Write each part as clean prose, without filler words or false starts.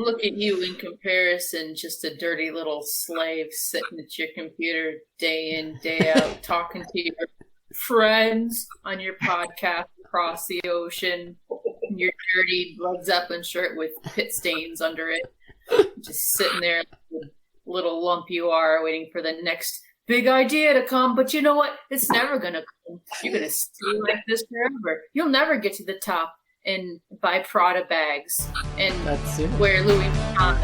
Look at you in comparison, just a dirty little slave sitting at your computer day in, day out, talking to your friends on your podcast across the ocean, in your dirty Led Zeppelin shirt with pit stains under it, just sitting there, little lump you are, waiting for the next big idea to come. But you know what? It's never going to come. You're going to stay like this forever. You'll never get to the top and buy Prada bags and wear Louis Vuitton.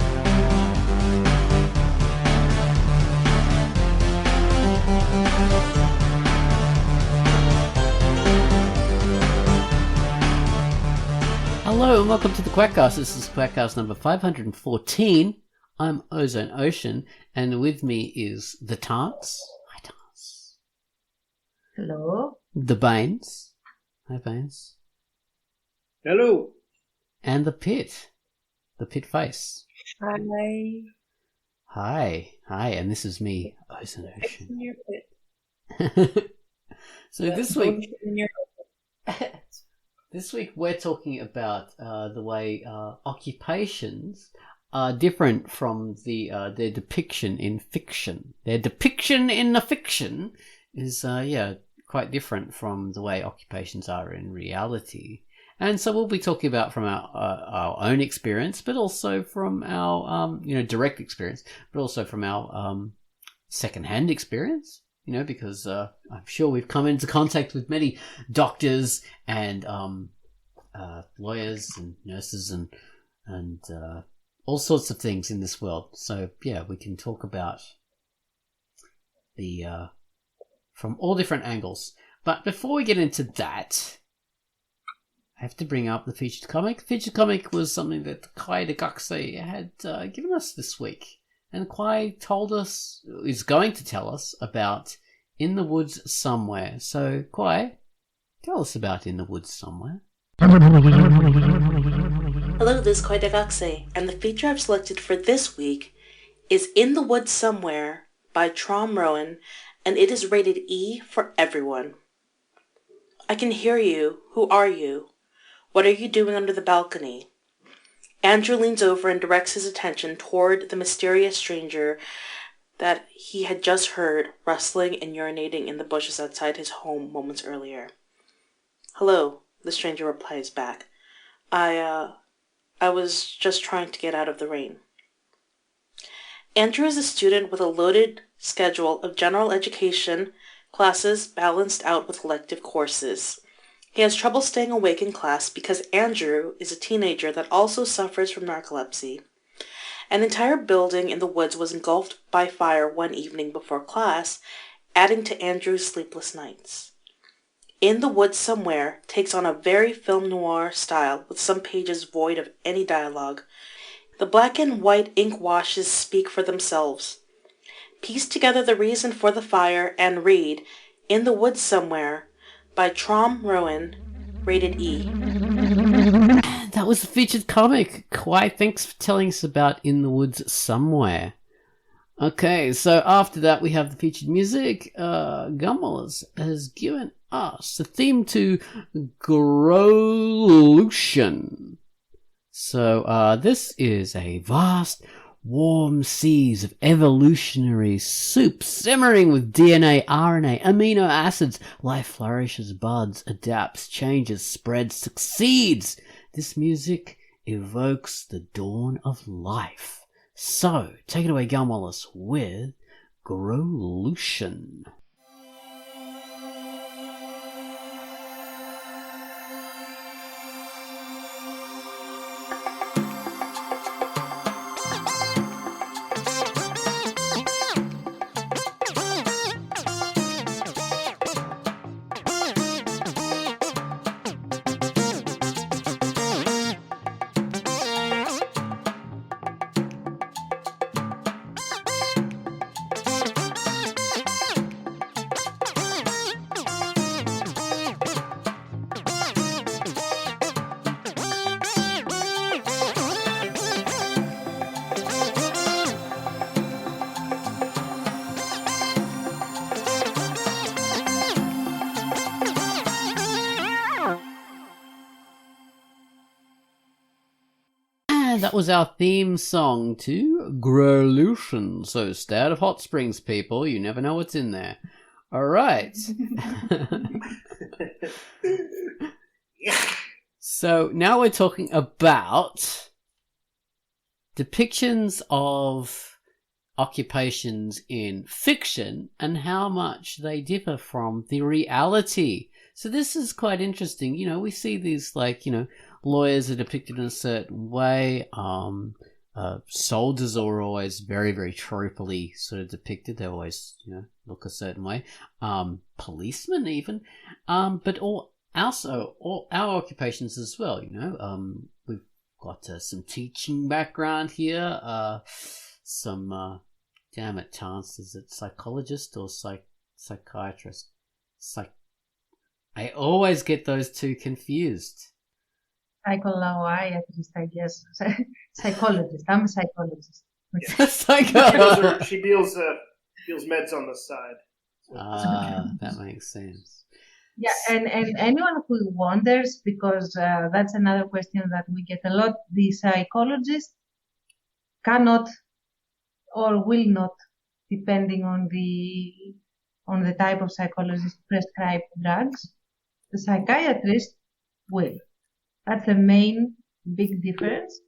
Hello and welcome to the QUACKCAST. This is QUACKCAST number 514. I'm Ozone Ocean, and with me is the Tarts. Hi, Tarts. Hello. The Baines. Hi, Baines. Hello. And the Pit. The Pit Face. Hi. Hi. Hi, and this is me, Ozone Ocean. In your pit. So this week... This week we're talking about the way occupations are different from their depiction in fiction. Their depiction in the fiction is quite different from the way occupations are in reality. And so we'll be talking about from our own experience, but also from our direct experience, but also from our secondhand experience. Because I'm sure we've come into contact with many doctors and lawyers and nurses and all sorts of things in this world. So yeah, we can talk about the from all different angles. But before we get into that, I have to bring up the featured comic. The featured comic was something that QUACKCAST had given us this week. And Quai is going to tell us about In the Woods Somewhere. So, Quai, tell us about In the Woods Somewhere. Hello, this is QUACKCAST, and the feature I've selected for this week is In the Woods Somewhere by Trom Rowan, and it is rated E for everyone. I can hear you. Who are you? What are you doing under the balcony? Andrew leans over and directs his attention toward the mysterious stranger that he had just heard rustling and urinating in the bushes outside his home moments earlier. Hello, the stranger replies back. I was just trying to get out of the rain. Andrew is a student with a loaded schedule of general education classes balanced out with elective courses. He has trouble staying awake in class because Andrew is a teenager that also suffers from narcolepsy. An entire building in the woods was engulfed by fire one evening before class, adding to Andrew's sleepless nights. In the Woods Somewhere takes on a very film noir style with some pages void of any dialogue. The black and white ink washes speak for themselves. Piece together the reason for the fire and read In the Woods Somewhere by Trom Rowan, rated E. That was the featured comic. Quai, thanks for telling us about In the Woods Somewhere. Okay, so after that we have the featured music. Gumballs has given us the theme to Grolution. So this is a vast, warm seas of evolutionary soup simmering with DNA, RNA, amino acids. Life flourishes, buds, adapts, changes, spreads, succeeds. This music evokes the dawn of life. So, take it away, Gun Wallace, with Grolution. that was our theme song to Grolution. So stay out of hot springs, people. You never know what's in there. All right. So now we're talking about depictions of occupations in fiction and how much they differ from the reality. So this is quite interesting. You know, we see these, like, you know, lawyers are depicted in a certain way. Soldiers are always very, very tropically sort of depicted. They always, you know, look a certain way. Policemen even. But also all our occupations as well, you know. We've got some teaching background here. Damn it, Chance, is it psychologist or psychiatrist? I always get those two confused. Psychiatrist, I guess. Psychologist. I'm a psychologist. She deals meds on the side. That makes sense. Yeah, and anyone who wonders, because that's another question that we get a lot, the psychologist cannot or will not, depending on the type of psychologist, prescribe drugs. The psychiatrist will. That's the main big difference.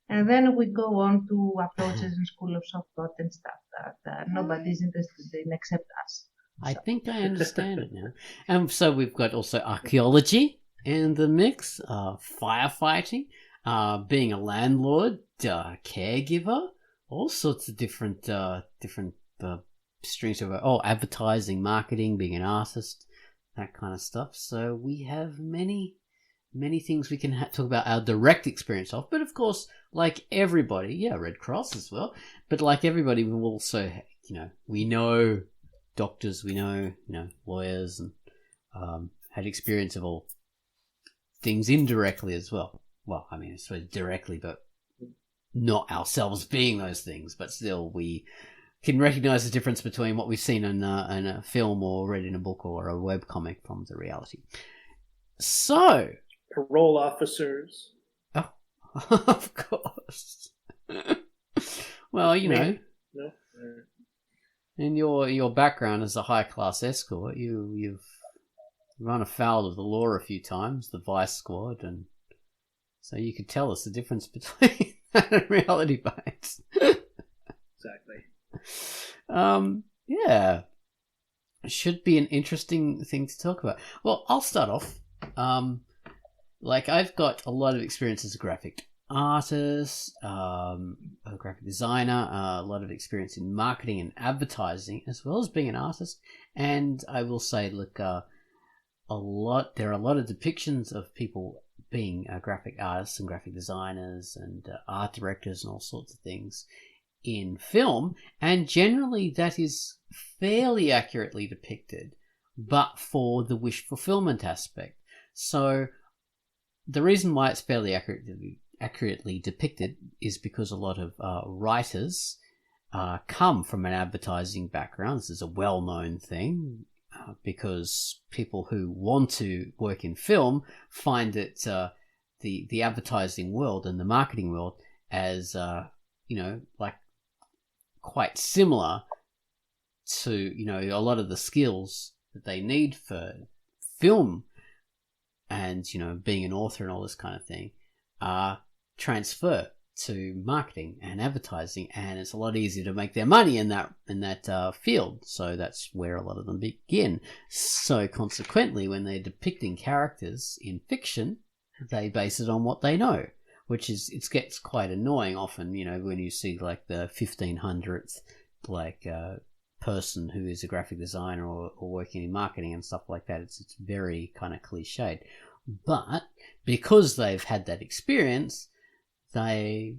And then we go on to approaches in School of Soft Thought and stuff that nobody's interested in except us. I think I understand it now. And so we've got also archaeology in the mix, firefighting, being a landlord, caregiver, all sorts of different strings of advertising, marketing, being an artist, that kind of stuff. So we have many things we can talk about our direct experience of. But of course, like everybody, Red Cross as well. But like everybody, we will also, you know, we know doctors, we know, you know, lawyers, and had experience of all things indirectly as well. Well, I mean, I suppose directly, but not ourselves being those things. But still, we can recognize the difference between what we've seen in a film or read in a book or a webcomic from the reality. So, parole officers. Oh, of course. Well, you know. No. In your background as a high-class escort, you've run afoul of the law a few times, the Vice Squad, and so you could tell us the difference between that and reality bites. Exactly. Yeah. It should be an interesting thing to talk about. Well, I'll start off. Like, I've got a lot of experience as a graphic artist, a graphic designer, a lot of experience in marketing and advertising, as well as being an artist. And I will say, look, there are a lot of depictions of people being graphic artists and graphic designers and art directors and all sorts of things in film, and generally that is fairly accurately depicted, but for the wish fulfillment aspect. So the reason why it's fairly accurately depicted is because a lot of writers come from an advertising background. This is a well-known thing because people who want to work in film find that the advertising world and the marketing world as like quite similar to, you know, a lot of the skills that they need for film and, you know, being an author and all this kind of thing transfer to marketing and advertising, and it's a lot easier to make their money in that field. So that's where a lot of them begin. So consequently, when they're depicting characters in fiction, they base it on what they know, which is, it gets quite annoying often, you know, when you see like the 1500th person who is a graphic designer or working in marketing and stuff like that. It's very kind of cliched, but because they've had that experience, they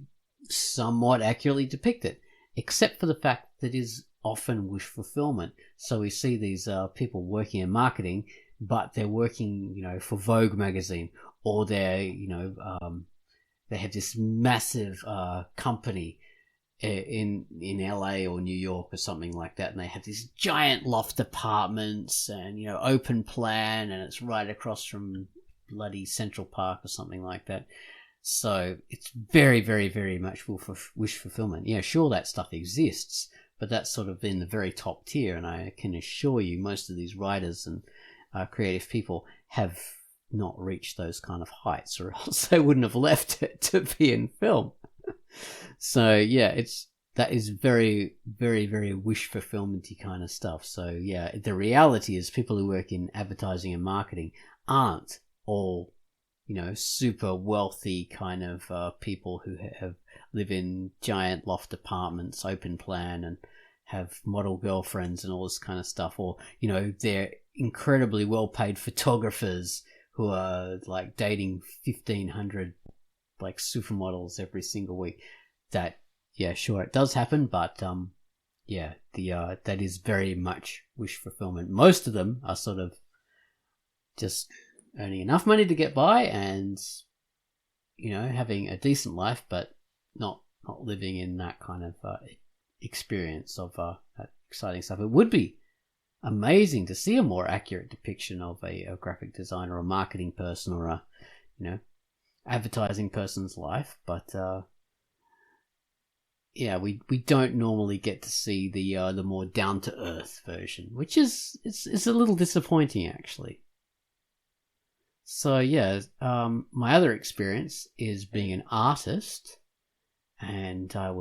somewhat accurately depict it, except for the fact that it is often wish fulfillment. So we see these people working in marketing, but they're working, you know, for Vogue magazine, or they're, you know, they have this massive company in LA or New York or something like that, and they have these giant loft apartments and, you know, open plan, and it's right across from bloody Central Park or something like that. So it's very, very, very much wish fulfillment. Yeah, sure, that stuff exists, but that's sort of in the very top tier. And I can assure you, most of these writers and creative people have not reached those kind of heights, or else they wouldn't have left it to be in film. So yeah, that is very, very, very wish fulfillment-y kind of stuff. So yeah, the reality is people who work in advertising and marketing aren't all, super wealthy kind of people who live in giant loft apartments, open plan, and have model girlfriends and all this kind of stuff. Or, they're incredibly well-paid photographers who are like dating 1,500 like supermodels every single week. That, yeah, sure, it does happen, but that is very much wish fulfillment. Most of them are sort of just earning enough money to get by and, having a decent life, but not living in that kind of experience of that exciting stuff. It would be amazing to see a more accurate depiction of a graphic designer or a marketing person or a, advertising person's life, but we don't normally get to see the more down to earth version, which is it's a little disappointing actually. So yeah, my other experience is being an artist, and I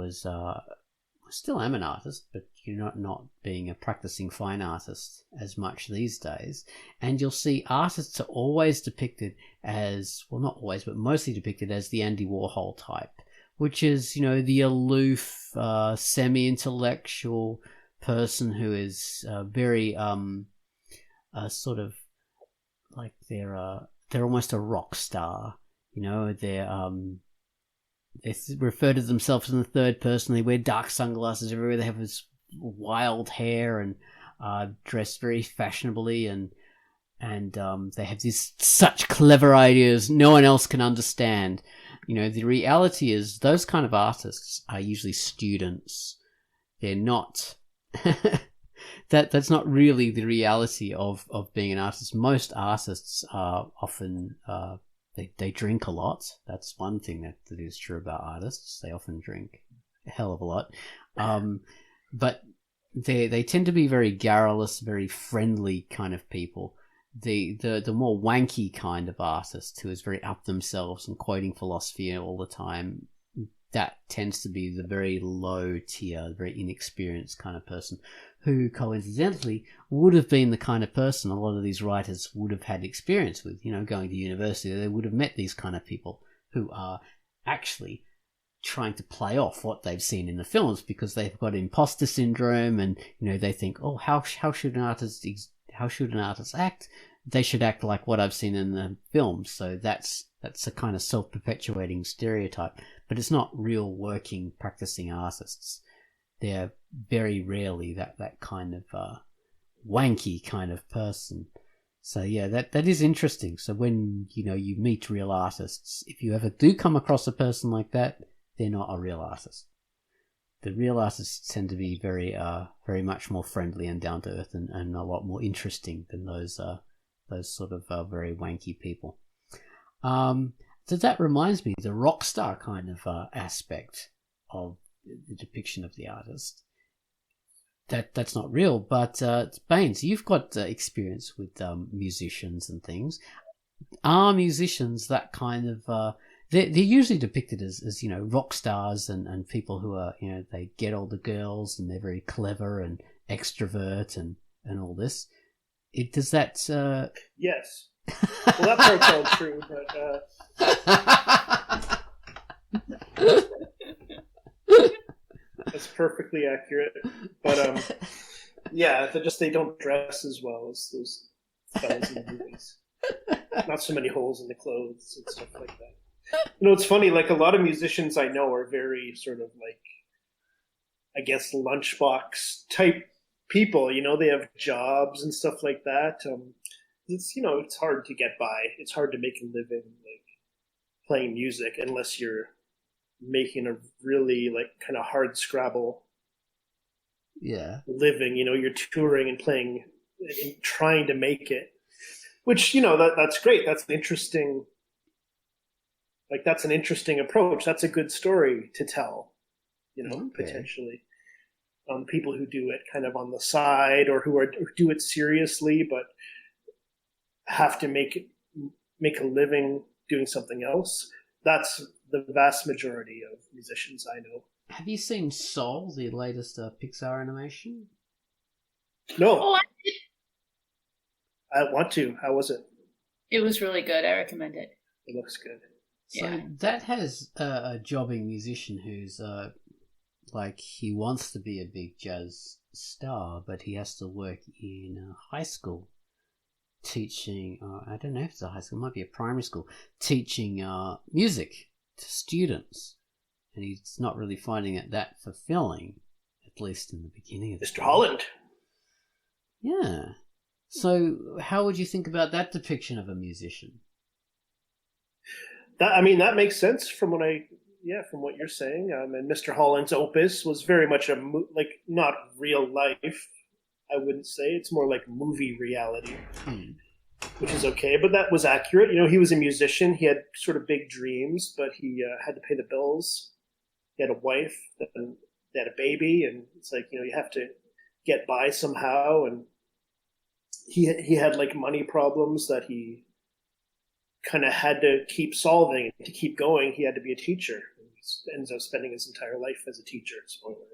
still am an artist, but not being a practicing fine artist as much these days. And you'll see artists are always depicted as, well, not always, but mostly depicted as the Andy Warhol type, which is, the aloof, semi-intellectual person who is very sort of like they're almost a rock star. They refer to themselves in the third person. They wear dark sunglasses everywhere. They have this wild hair and dress very fashionably, and they have these such clever ideas no one else can understand. The reality is those kind of artists are usually students. They're not that's not really the reality of being an artist. Most artists are often they drink a lot. That's one thing that is true about artists. They often drink a hell of a lot. But they tend to be very garrulous, very friendly kind of people. The more wanky kind of artist who is very up themselves and quoting philosophy all the time, that tends to be the very low tier, very inexperienced kind of person who coincidentally would have been the kind of person a lot of these writers would have had experience with, going to university. They would have met these kind of people who are actually trying to play off what they've seen in the films because they've got imposter syndrome, and they think, oh, how should an artist act? They should act like what I've seen in the films. So that's a kind of self-perpetuating stereotype, but it's not real working practicing artists. They're very rarely that kind of wanky kind of person. So yeah, that is interesting. So when you meet real artists, if you ever do come across a person like that, they're not a real artist. The real artists tend to be very very much more friendly and down to earth and a lot more interesting than those sort of very wanky people. So that reminds me, the rock star kind of aspect of the depiction of the artist. That's not real, but Baines, you've got experience with musicians and things. Are musicians that kind of they're usually depicted as rock stars and people who are they get all the girls and they're very clever and extrovert and all this. Does that yes. Well, that part's all true, but that's perfectly accurate. But yeah, they don't dress as well as those fellas in the movies. Not so many holes in the clothes and stuff like that. It's funny. Like a lot of musicians I know are very sort of like, I guess, lunchbox type people. They have jobs and stuff like that. It's hard to get by. It's hard to make a living like playing music unless you're making a really like kind of hard Scrabble living. You're touring and playing and trying to make it, which that's great. That's an interesting Like, that's an interesting approach. That's a good story to tell, potentially. People who do it kind of on the side, or who do it seriously, but have to make a living doing something else. That's the vast majority of musicians I know. Have you seen Soul, the latest Pixar animation? No. Oh, I want to. How was it? it was really good. I recommend it. It looks good. So Yeah. that has a jobbing musician who's like, he wants to be a big jazz star, but he has to work in high school teaching, I don't know if it's a high school, it might be a primary school, teaching music to students. And he's not really finding it that fulfilling, at least in the beginning of the Mr. Holland. Yeah. So how would you think about that depiction of a musician? That makes sense from what you're saying. And Mr. Holland's opus was very much not real life. I wouldn't say, it's more like movie reality, which is okay. But that was accurate. He was a musician. He had sort of big dreams, but he had to pay the bills. He had a wife, and they had a baby, and it's like, you have to get by somehow. And he had like money problems that he kind of had to keep solving. To keep going, he had to be a teacher. He ends up spending his entire life as a teacher. Spoiler alert.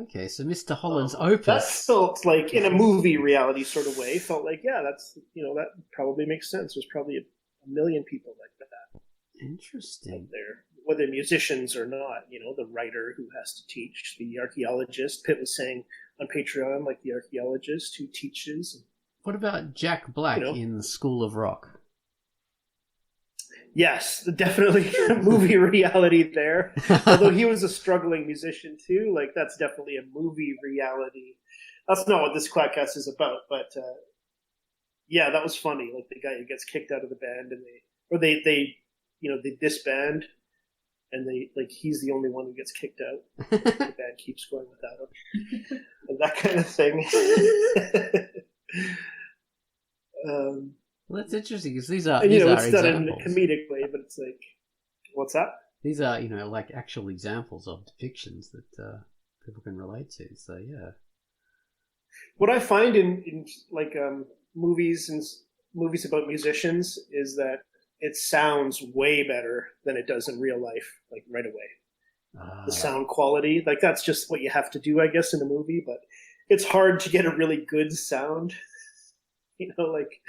Okay. So Mr. Holland's opus. That felt like, in a movie reality sort of way, felt like, yeah, that's, that probably makes sense. There's probably a million people like that. Interesting. Out there, whether musicians or not, the writer who has to teach, the archaeologist. Pitt was saying on Patreon, like, the archaeologist who teaches. What about Jack Black in School of Rock? Yes, definitely movie reality there. Although he was a struggling musician too, like, that's definitely a movie reality. That's not what this QUACKCAST is about, but yeah, that was funny. Like, the guy who gets kicked out of the band, and they disband, and he's the only one who gets kicked out. The band keeps going without him, and that kind of thing. Well, that's interesting, because these are it's done examples. in a comedic way, but it's like, what's that? These are, like, actual examples of depictions that people can relate to. So yeah. What I find in movies and movies about musicians is that it sounds way better than it does in real life, like, right away. The sound quality, like, that's just what you have to do, I guess, in a movie. But it's hard to get a really good sound. Like,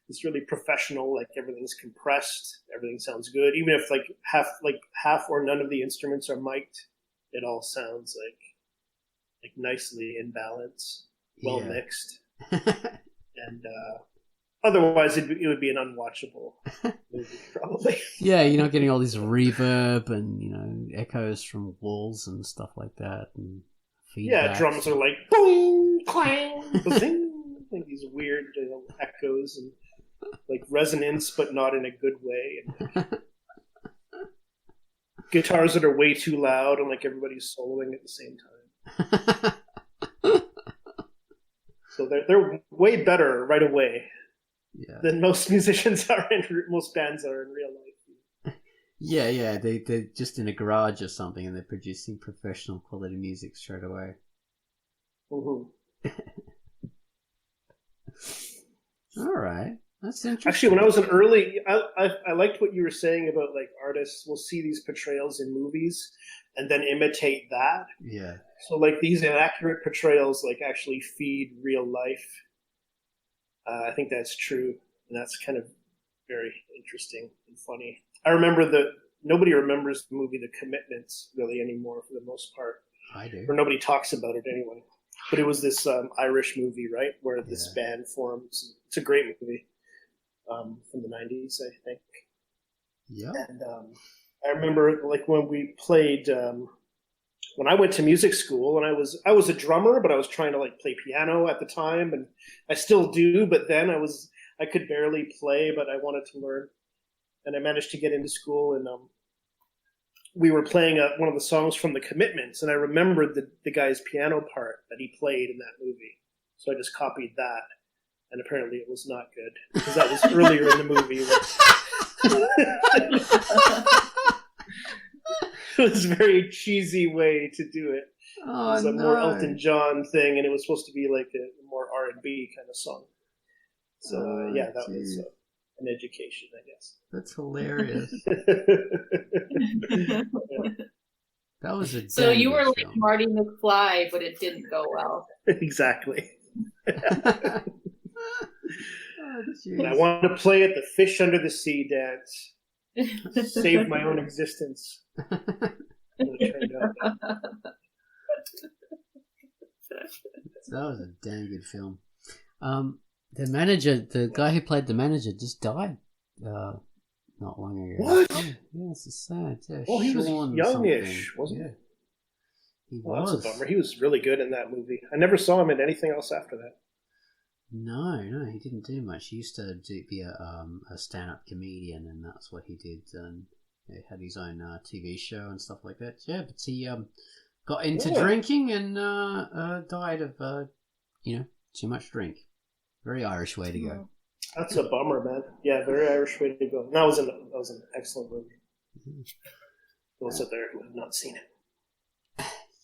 it's really professional. Like, everything's compressed, everything sounds good. Even if half or none of the instruments are mic'd, it all sounds like nicely in balance, well mixed. And otherwise, it would be an unwatchable movie, probably. Yeah, you're not getting all this reverb and echoes from walls and stuff like that, and feedback. Yeah, drums are like boom, clang, zing, like these weird echoes and like resonance, but not in a good way. And guitars that are way too loud, and like everybody's soloing at the same time. So they're way better right away than most musicians are most bands are in real life. Yeah, they're just in a garage or something, and they're producing professional quality music straight away. Mm-hmm. All right, that's interesting. Actually, when I was I liked what you were saying about, like, artists will see these portrayals in movies and then imitate that. Yeah. So, like, these inaccurate portrayals, like, actually feed real life. I think that's true, and that's kind of very interesting and funny. I remember nobody remembers the movie The Commitments really anymore, for the most part. I do. Or nobody talks about it anyway. But it was this Irish movie, right, where this band forms. It's a great movie from the 90s, I think. Yeah. And I remember, like, when we played, when I went to music school, and I was a drummer, but I was trying to, like, play piano at the time, and I still do. But then I could barely play, but I wanted to learn, and I managed to get into school, and we were playing one of the songs from The Commitments, and I remembered the guy's piano part that he played in that movie. So I just copied that, and apparently it was not good, because that was earlier in the movie. It was a very cheesy way to do it. Oh, It was a no. more Elton John thing, and it was supposed to be like a more R&B kind of song. So yeah, that was an education, I guess. That's hilarious. That was a So you dang were good like film. Marty McFly, but it didn't go well. Exactly. Oh, And I jeez. wanted to play at the fish under the sea dance. Save my own existence. It turned out. That was a damn good film. The manager, the guy who played the manager, just died not long ago. What? Yeah, it's sad. Yeah, Oh, he was Sean youngish, something. wasn't Yeah, he? he Well, was. that's a bummer. He was really good in that movie. I never saw him in anything else after that. No, he didn't do much. He used to be a stand-up comedian, and that's what he did. And he had his own TV show and stuff like that. Yeah, but he got into drinking and died of too much drink. Very Irish way to go. That's a bummer, man. Yeah, very Irish way to go. That was an excellent movie. Those out there who have not seen it.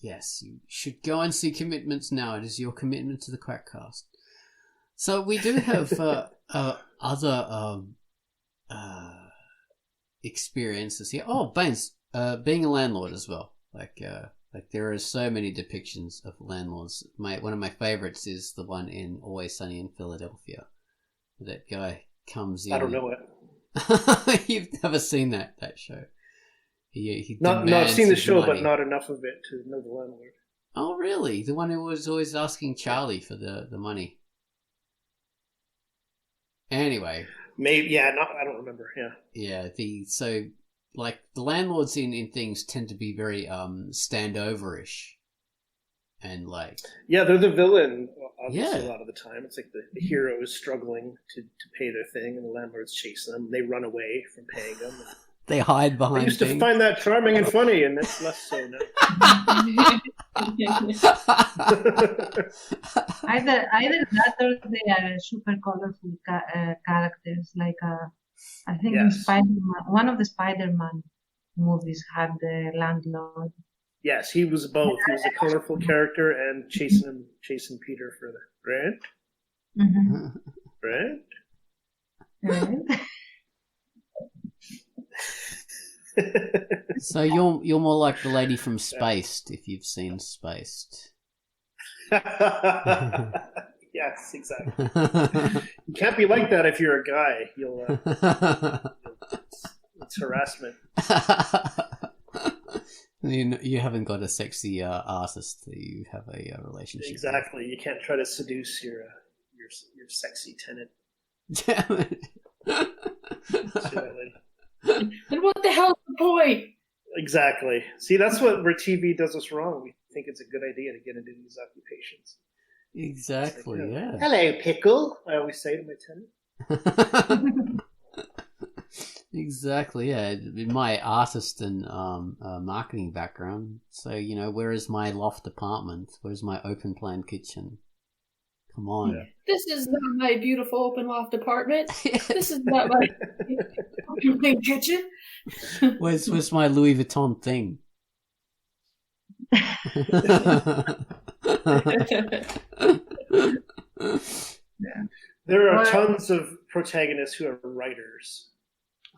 Yes, you should go and see Commitments now. It is your commitment to the QUACKCAST. So we do have other experiences here. Oh, Baines, being a landlord as well. Like there are so many depictions of landlords. One of my favorites is the one in Always Sunny in Philadelphia. That guy comes in. I don't know it. You've never seen that show. He I've demands seen the his show, money. but not enough of it to know the landlord. Oh, really? The one who was always asking Charlie for the money. Anyway. Maybe, yeah, I don't remember, yeah. Yeah, the landlords in things tend to be very standoverish. And like... Yeah, they're the villain, obviously, Yeah. a lot of the time. It's like the hero is struggling to pay their thing, and the landlord's chasing them. They run away from paying them. They hide behind I used to things. find that charming and funny, and it's less so now. Either that or they are super colorful characters. Like I think in Yes. Spider-Man, one of the Spider-Man movies had the landlord. Yes, he was both. He was a colorful character and chasing Peter for the Grant. Mm-hmm. Grant. So you're more like the lady from Spaced, if you've seen Spaced. Yes, exactly. You can't be like that if you're a guy. It's harassment. You haven't got a sexy artist that you have a relationship Exactly. You can't try to seduce your sexy tenant. Damn it. And what the hell's the point? Exactly. See, that's where TV does us wrong. We think it's a good idea to get into these occupations. Exactly, Like, yeah. Hello, pickle. I always say to my tenant. Exactly, yeah. In my artist and marketing background, so where is my loft apartment? Where's my open plan kitchen? Come on. Yeah. This is not my beautiful open loft apartment. This is not my open kitchen. Where's my Louis Vuitton thing? There are tons of protagonists who are writers.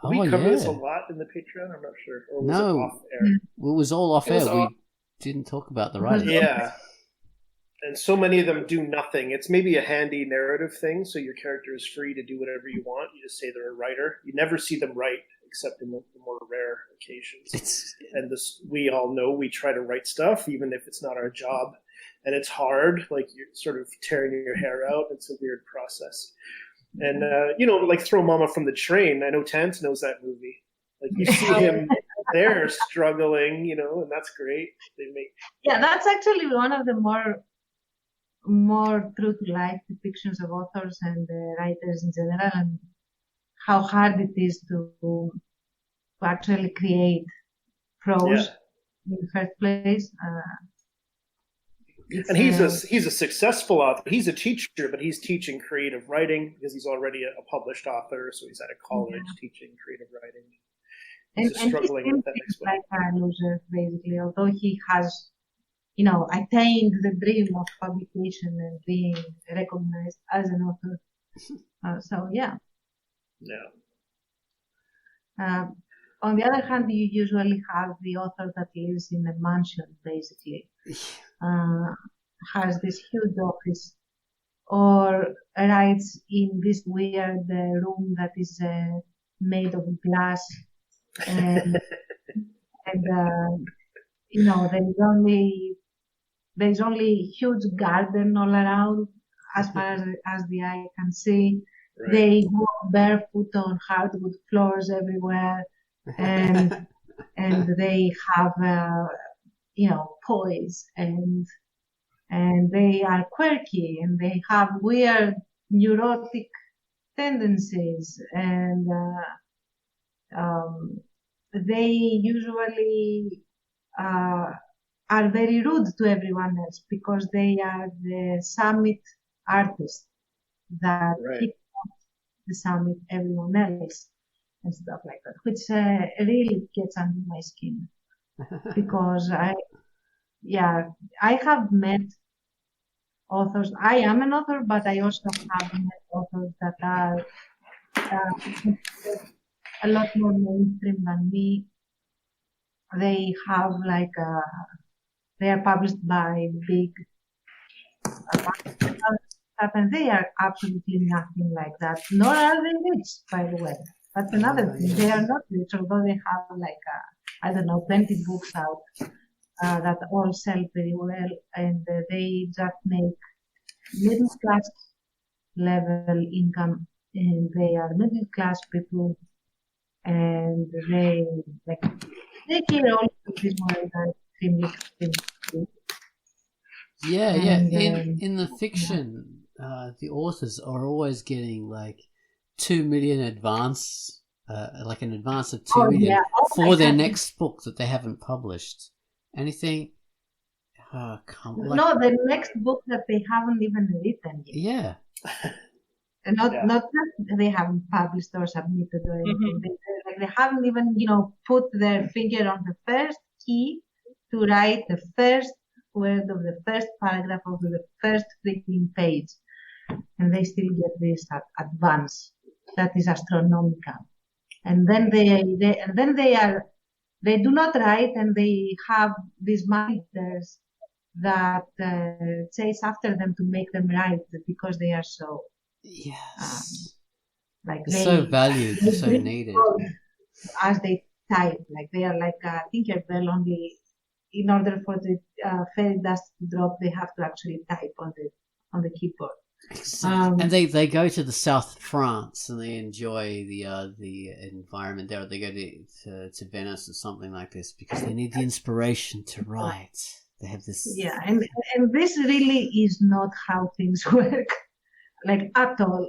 Did we cover this a lot in the Patreon? I'm not sure. Or was it off air? It was all off air. We didn't talk about the writers. Yeah. And so many of them do nothing. It's maybe a handy narrative thing, so your character is free to do whatever you want. You just say they're a writer. You never see them write, except in the more rare occasions. And this, we all know we try to write stuff, even if it's not our job. And it's hard, like you're sort of tearing your hair out. It's a weird process. And, like Throw Mama from the Train. I know Tant knows that movie. Like you see him there struggling, and that's great. Yeah, that's actually one of the more true to life depictions of authors and writers in general, and how hard it is to actually create prose in the first place. And he's a successful author. He's a teacher, but he's teaching creative writing because he's already a published author. So he's at a college teaching creative writing. He's struggling with that next book. Like a loser, basically, although he has, attained the dream of publication and being recognized as an author. Yeah. On the other hand, you usually have the author that lives in a mansion, basically, has this huge office, or writes in this weird room that is made of glass, and there's only huge garden all around as far as the eye can see. Right. They walk barefoot on hardwood floors everywhere. And they have poise, and they are quirky, and they have weird neurotic tendencies, and they usually are very rude to everyone else because they are the summit artists that keep the summit everyone else. And stuff like that, which really gets under my skin because I have met authors. I am an author, but I also have met authors that are a lot more mainstream than me. They have they are published by big and they are absolutely nothing like that. Nor are they rich, by the way. That's another thing. They are not rich, although they have 20 books out that all sell very well, and they just make middle class level income, and they are middle class people, and they care all of this world extremely. Yeah. In the fiction, the authors are always getting 2 million advance, an advance of 2 million for their next book that they haven't published. Anything? The next book that they haven't even written yet. Yeah. Not that they haven't published or submitted or anything. They haven't even, put their finger on the first key to write the first word of the first paragraph of the first freaking page, and they still get this advance. That is astronomical, and then they do not write, and they have these managers that chase after them to make them write because they are so they're so valued, they're so needed. As they type, they are like a Tinkerbell, only in order for the fairy dust to drop, they have to actually type on the keyboard. And they go to the south of France and they enjoy the environment there. They go to Venice or something like this because they need the inspiration to write. They have this. Yeah, and this really is not how things work, at all.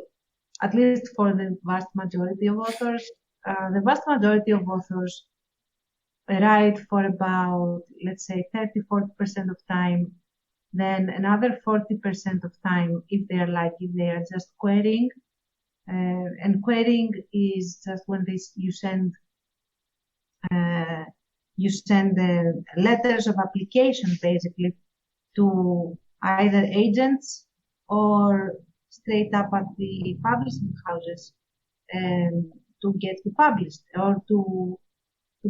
At least for the vast majority of authors. The vast majority of authors write for about, let's say, 30-40% of time. Then another 40% of time, if they are just querying. And querying is just when you send letters of application, basically, to either agents or straight up at the publishing houses to get you published, or to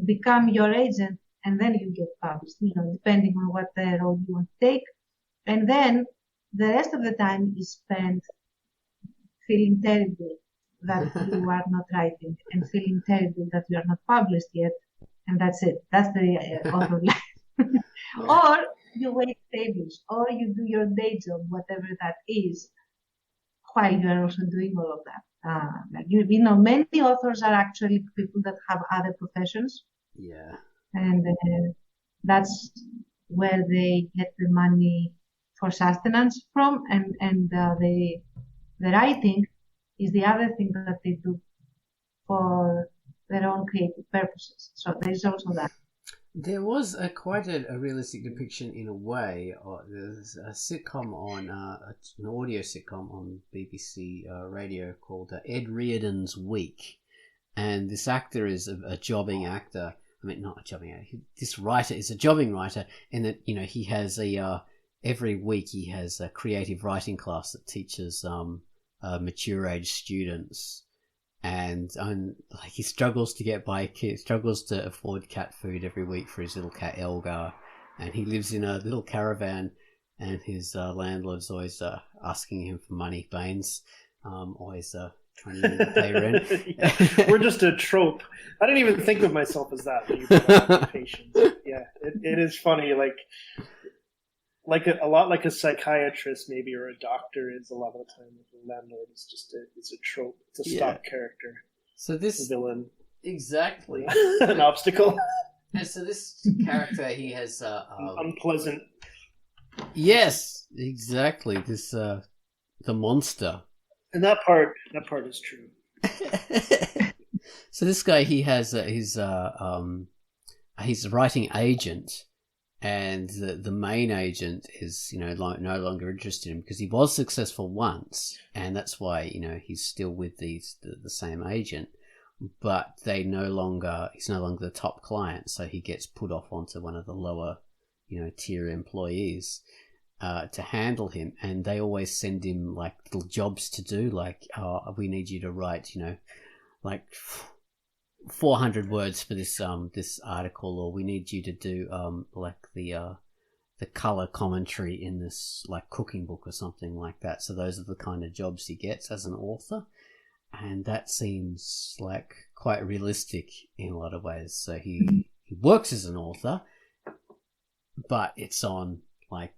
become your agent, and then you get published, depending on what road you want to take. And then the rest of the time is spent feeling terrible that you are not writing, and feeling terrible that you are not published yet. And that's it. That's the author life. Or you wait tables, or you do your day job, whatever that is, while you are also doing all of that. Many authors are actually people that have other professions. Yeah. And that's where they get the money for sustenance from, and the writing is the other thing that they do for their own creative purposes. So there's also that. There was quite a realistic depiction in a way. There's a sitcom on an audio sitcom on BBC radio called Ed Reardon's Week, and this actor is a jobbing actor. I mean, not a jobbing actor. This writer is a jobbing writer, in that he has every week he has a creative writing class that teaches mature age students. And like he struggles to get by, he struggles to afford cat food every week for his little cat Elgar, and he lives in a little caravan, and his landlord's always asking him for money. Baines, always trying to pay rent. Yeah, we're just a trope. I didn't even think of myself as that when you brought up occupations. Yeah, it is funny. Like a lot like a psychiatrist maybe, or a doctor is a lot of the time. The landlord is just it's a trope. It's a stock character. So this villain, exactly an obstacle. And so this character, he has unpleasant. Yes, exactly. This the monster. And that part is true. So this guy, he has his writing agent. And the main agent is, no longer interested in him because he was successful once, and that's why, he's still with the same agent. But he's no longer the top client, so he gets put off onto one of the lower, tier employees to handle him, and they always send him like little jobs to do, like, we need you to write, like 400 words for this article, or we need you to do like the color commentary in this like cooking book or something like that. So those are the kind of jobs he gets as an author, and that seems like quite realistic in a lot of ways. So he works as an author, but it's on like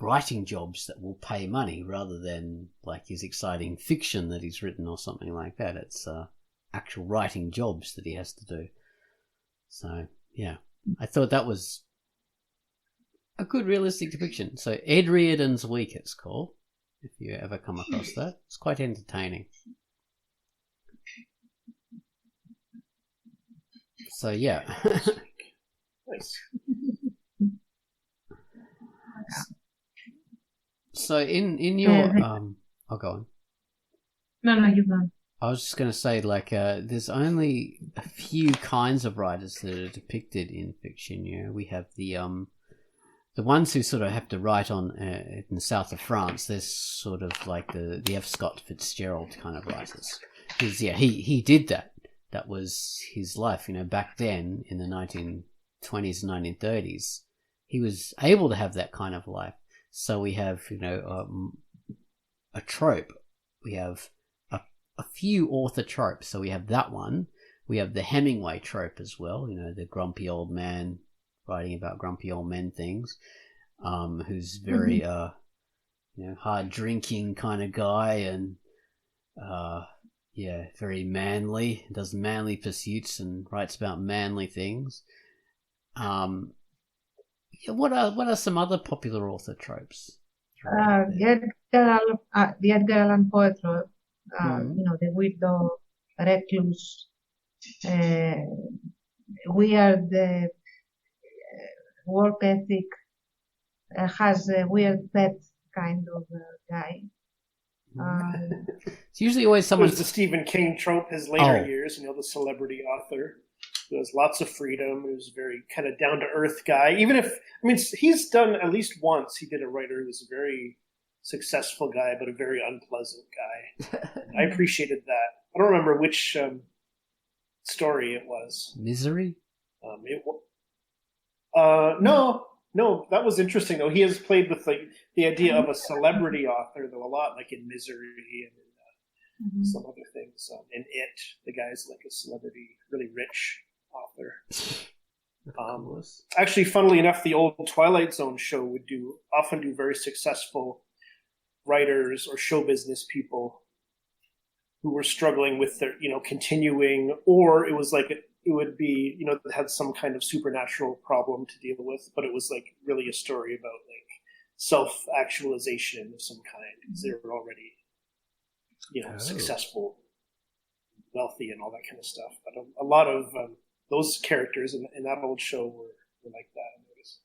writing jobs that will pay money rather than like his exciting fiction that he's written or something like that. It's actual writing jobs that he has to do. So yeah, I thought that was a good realistic depiction. So Ed Reardon's Week, it's called, if you ever come across that. It's quite entertaining. So yeah. Nice. So in your I'll go on. No, you go on. I was just going to say, like, there's only a few kinds of writers that are depicted in fiction. We have the ones who sort of have to write on in the south of France. There's sort of like the F. Scott Fitzgerald kind of writers. Because he did that. That was his life. Back then in the 1920s and 1930s, he was able to have that kind of life. So we have a trope. We have a few author tropes. So we have that one. We have the Hemingway trope as well. The grumpy old man writing about grumpy old men things, who's very hard drinking kind of guy, and very manly, does manly pursuits and writes about manly things. What are some other popular author tropes? The Edgar Allan Poe trope. The weirdo, recluse, weird work ethic, has a weird pet kind of guy. It's usually always someone. There's the Stephen King trope, his later years, the celebrity author who has lots of freedom, who's a very kind of down-to-earth guy. Even if, he's done at least once, he did a writer who was a very successful guy, but a very unpleasant guy. I appreciated that. I don't remember which story it was. Misery? No, that was interesting though. He has played with the idea of a celebrity author though a lot, like in Misery and in, some other things. In It, the guy's like a celebrity, really rich author. Actually, funnily enough, the old Twilight Zone show would often do very successful writers or show business people who were struggling with their, continuing, or it was like it would be, had some kind of supernatural problem to deal with, but it was like really a story about like self-actualization of some kind, because they were already, successful, wealthy, and all that kind of stuff. But a lot of those characters in that old show were were like that, I noticed.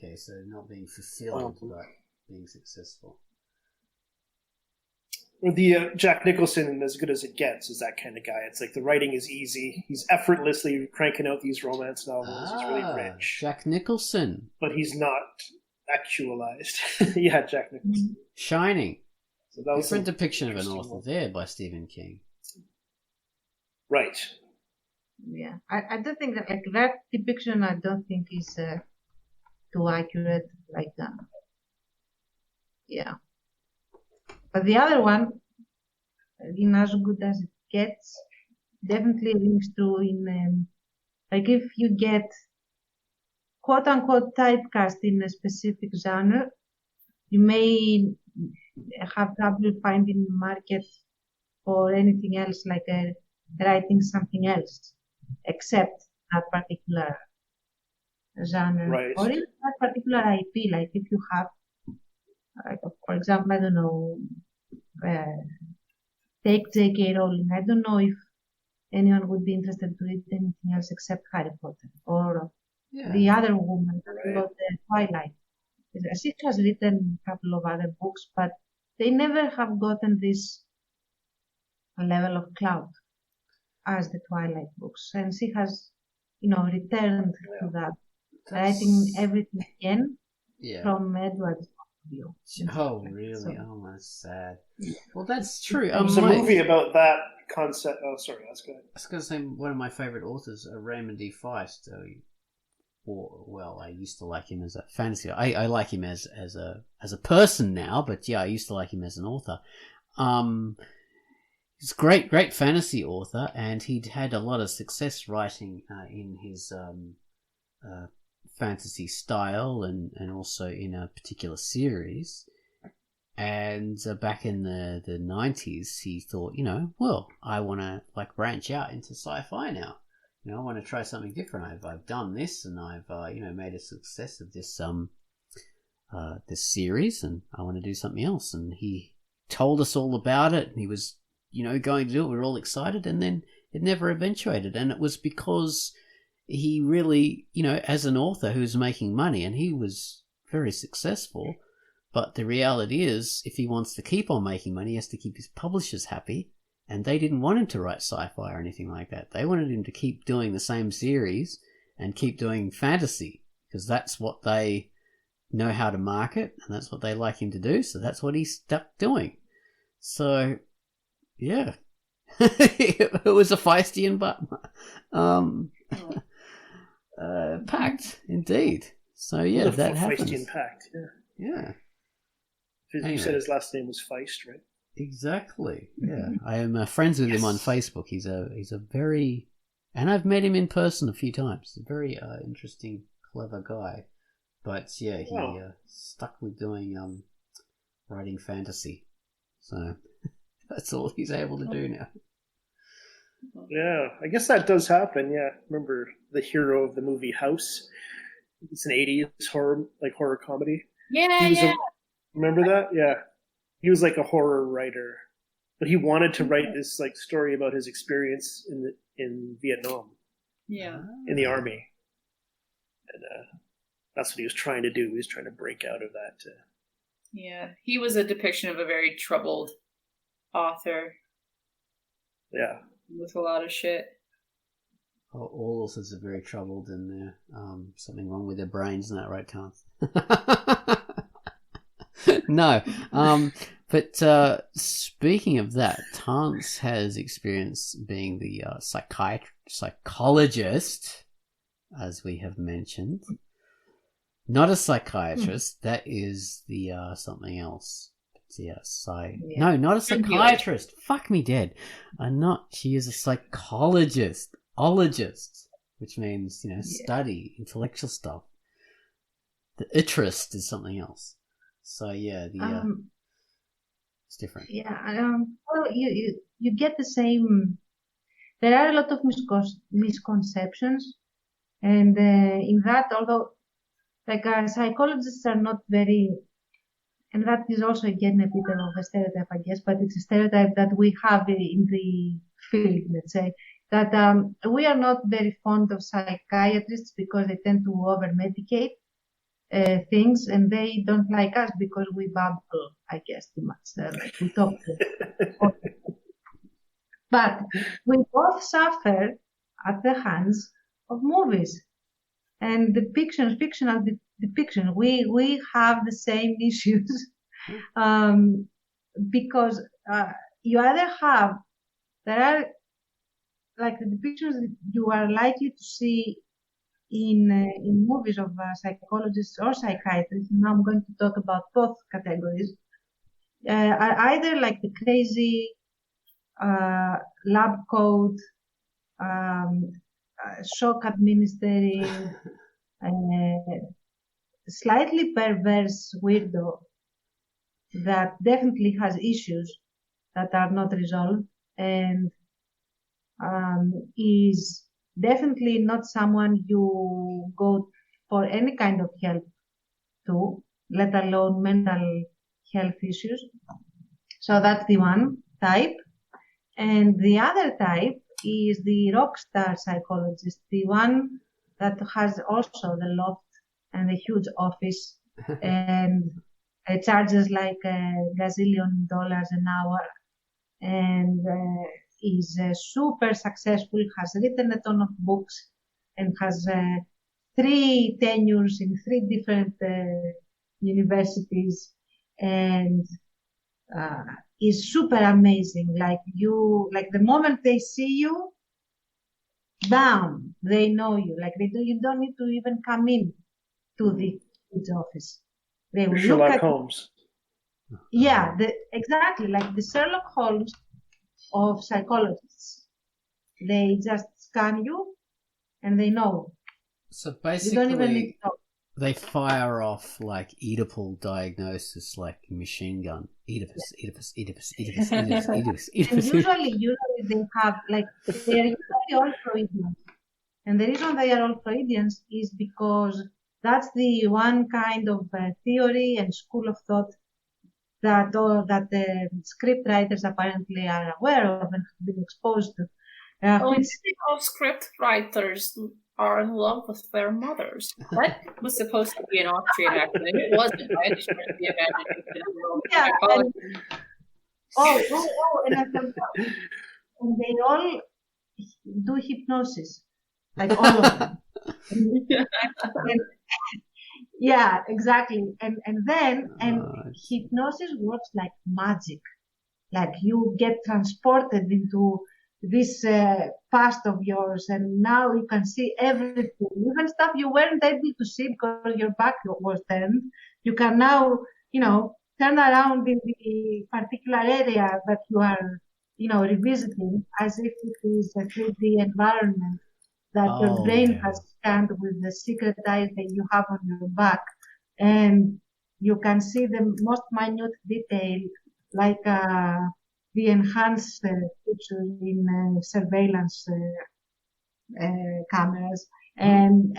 Okay, so not being fulfilled, but being successful. The Jack Nicholson, As Good as It Gets, is that kind of guy. It's like the writing is easy. He's effortlessly cranking out these romance novels. He's really rich. Jack Nicholson. But he's not actualized. Yeah, Jack Nicholson. Shining. So that was different depiction of an author there by Stephen King. Right. Yeah, I don't think that, like, that depiction, I don't think is too accurate like that. Yeah. But the other one, in As Good as It Gets, definitely rings true in, like, if you get quote-unquote typecast in a specific genre, you may have trouble finding the market for anything else, like writing something else, except that particular genre. Right. Or even that particular IP, like if you have, like, for example, I don't know, take J.K. Rowling. I don't know if anyone would be interested to read anything else except Harry Potter or the other woman who wrote Twilight. She has written a couple of other books, but they never have gotten this level of clout as the Twilight books. And she has, returned to that, writing everything again from Edward's view. Oh, really? Oh, that's sad. Well, that's true. There's a movie about that concept. Oh, sorry, that's good. I was going to say one of my favorite authors, Raymond D. Feist. Well, I used to like him as a fantasy. I like him as a person now, but yeah, I used to like him as an author. He's a great fantasy author, and he'd had a lot of success writing in his fantasy style and also in a particular series. And back in the 90s, he thought, well, I want to branch out into sci-fi now. I want to try something different. I've done this, and I've made a success of this this series, and I want to do something else. And he told us all about it, and he was going to do it. We were all excited, and then it never eventuated. And it was because he really, as an author who's making money, and he was very successful. But the reality is, if he wants to keep on making money, he has to keep his publishers happy. And they didn't want him to write sci-fi or anything like that. They wanted him to keep doing the same series and keep doing fantasy, because that's what they know how to market, and that's what they like him to do. So that's what he stuck doing. So, yeah. It was a Feistian but pact, indeed. So, yeah, that happens. Feistian pact, yeah. You said his last name was Feist, right? Exactly. Yeah, I am friends with him on Facebook. He's a very, and I've met him in person a few times. He's a very interesting, clever guy. But yeah, he stuck with doing writing fantasy. So that's all he's able to do now. Yeah, I guess that does happen. Yeah, remember the hero of the movie House? It's an '80s horror comedy. Yeah. Remember that? Yeah. He was like a horror writer, but he wanted to write this story about his experience in Vietnam. Yeah. In the army. And that's what he was trying to do. He was trying to break out of that. Yeah. He was a depiction of a very troubled author. Yeah. With a lot of shit. All authors are very troubled, and they're something wrong with their brains, isn't that right, Tance? No. But speaking of that, Tance has experience being the psychologist, as we have mentioned. Not a psychiatrist. That is the something else. No, not a psychiatrist. Fuck me dead. She is a psychologist. Ologist, which means, study, intellectual stuff. The interest is something else. So yeah, it's different. Yeah, well, you get the same. There are a lot of misconceptions, and in that, although psychologists are not very, and that is also again a bit of a stereotype, I guess, but it's a stereotype that we have in the field. Let's say that we are not very fond of psychiatrists because they tend to over-medicate things, and they don't like us because we babble, I guess, too much. Like we talk. But we both suffer at the hands of movies and depictions, fictional depiction. We have the same issues because you either have, there are like the depictions that you are likely to see in movies of psychologists or psychiatrists. Now I'm going to talk about both categories. Are either like the crazy lab coat, shock administering, slightly perverse weirdo that definitely has issues that are not resolved, and is definitely not someone you go for any kind of help to, let alone mental health issues. So that's the one type. And the other type is the rock star psychologist, the one that has also the loft and the huge office and charges like $1 gazillion an hour, and is super successful, has written a ton of books, and has 3 tenures in 3 different universities, and is super amazing. Like the moment they see you, bam, they know you. Like you don't need to even come in to the office. They will Sherlock look at Holmes. Yeah, exactly, like the Sherlock Holmes of psychologists. They just scan you and they know. So You don't even need basically, to talk. they fire off like Oedipal diagnosis, like a machine gun. Oedipus, Oedipus, Oedipus, Oedipus, Oedipus, Oedipus, And Oedipus. usually they have, like, they are usually all Freudians. And the reason they are all Freudians is because that's the one kind of theory and school of thought that the script writers apparently are aware of and have been exposed to. Which All script writers are in love with their mothers. That was supposed to be an Austrian accent. It wasn't. I just tried to be imagination. Yeah, I apologize. and I forgot. And they all do hypnosis, like all of them. Yeah, exactly. And then hypnosis works like magic. Like you get transported into this past of yours, and now you can see everything, even stuff you weren't able to see because your back was turned. You can now, turn around in the particular area that you are, revisiting, as if it is a 3D environment that your brain has scanned with the secret eyes that you have on your back, and you can see the most minute detail, like the enhanced features in surveillance cameras, and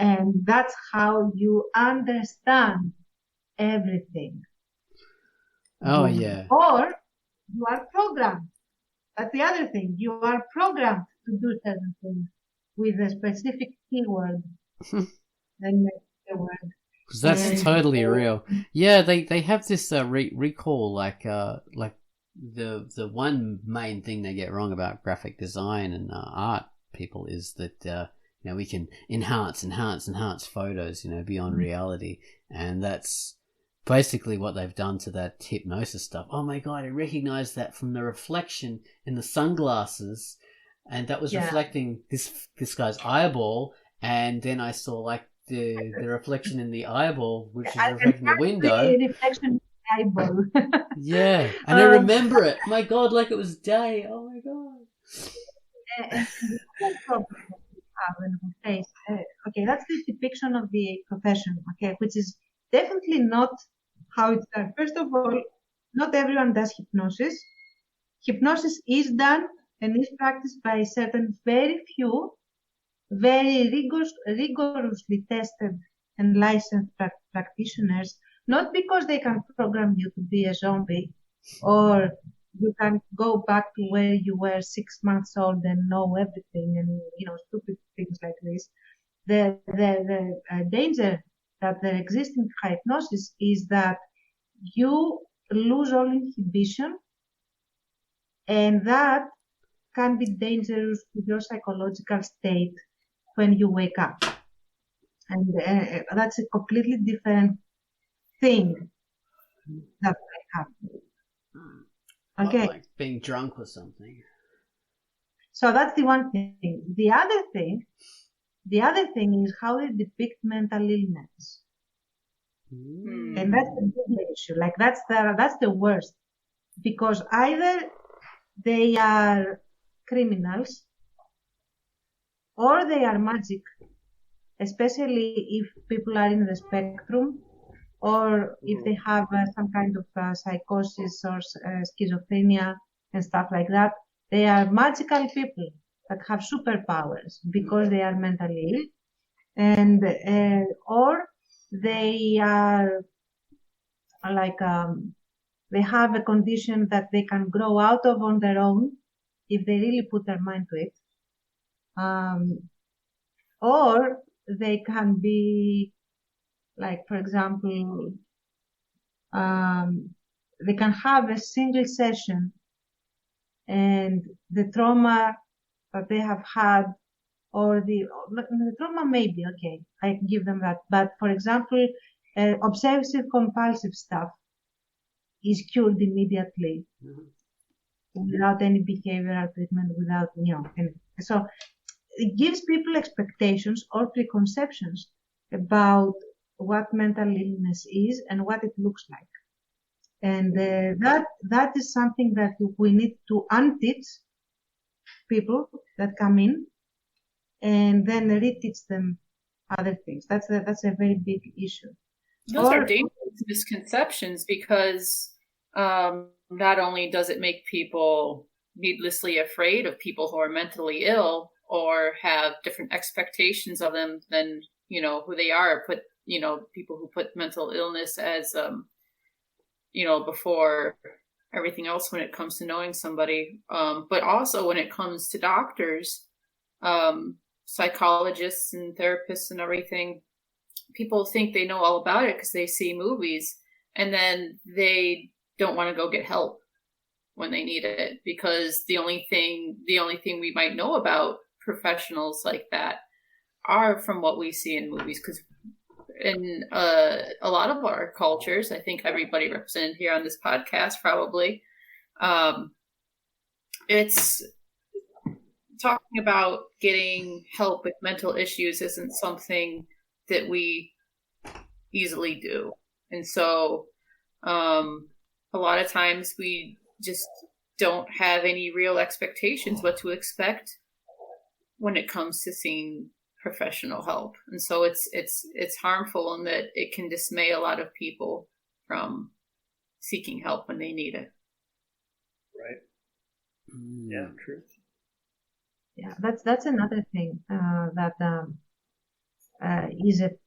that's how you understand everything. Oh yeah. Or you are programmed. That's the other thing. You are programmed to do certain things with a specific keyword and the word. Because that's totally real. Yeah, they have this recall, like the one main thing they get wrong about graphic design and art people is that we can enhance photos beyond reality, and that's basically what they've done to that hypnosis stuff. Oh my god, I recognized that from the reflection in the sunglasses, and that was reflecting this guy's eyeball, and then I saw like the reflection in the eyeball, which is reflecting the window. The reflection in the eyeball. Yeah, and I remember it. My god, like it was day. Oh my god. And the problem that we have and we face, okay, that's the depiction of the profession, okay, which is definitely not how it's done. First of all, not everyone does hypnosis. Hypnosis is done and is practiced by certain very few, very rigorously tested and licensed practitioners, not because they can program you to be a zombie or you can go back to where you were 6 months old and know everything and, stupid things like this. The danger that there exists in hypnosis is that you lose all inhibition, and that can be dangerous to your psychological state when you wake up. And that's a completely different thing that might happen. Okay. Like being drunk or something. So that's the one thing. The other thing is how they depict mental illness. And that's the big issue. Like that's the worst. Because either they are criminals or they are magic, especially if people are in the spectrum or if they have some kind of psychosis or schizophrenia and stuff like that. They are magical people that have superpowers because they are mentally ill, and or they are like they have a condition that they can grow out of on their own if they really put their mind to it, or they can be like, for example, they can have a single session and the trauma that they have had, or the trauma maybe, okay, I give them that. But for example, obsessive compulsive stuff is cured immediately without any behavioral treatment, without, anything. So it gives people expectations or preconceptions about what mental illness is and what it looks like. And that is something that we need to unteach people that come in, and then reteach them other things. That's a very big issue. Those are dangerous misconceptions because not only does it make people needlessly afraid of people who are mentally ill or have different expectations of them than, who they are, people who put mental illness as, before everything else when it comes to knowing somebody. But also when it comes to doctors, psychologists and therapists and everything, people think they know all about it because they see movies, and then they don't want to go get help when they need it, because the only thing we might know about professionals like that are from what we see in movies. Because in a lot of our cultures, I think everybody represented here on this podcast probably, it's talking about getting help with mental issues isn't something that we easily do. And so a lot of times we just don't have any real expectations what to expect when it comes to seeing professional help. And so it's harmful in that it can dismay a lot of people from seeking help when they need it. Right. Yeah, true. Yeah, that's another thing that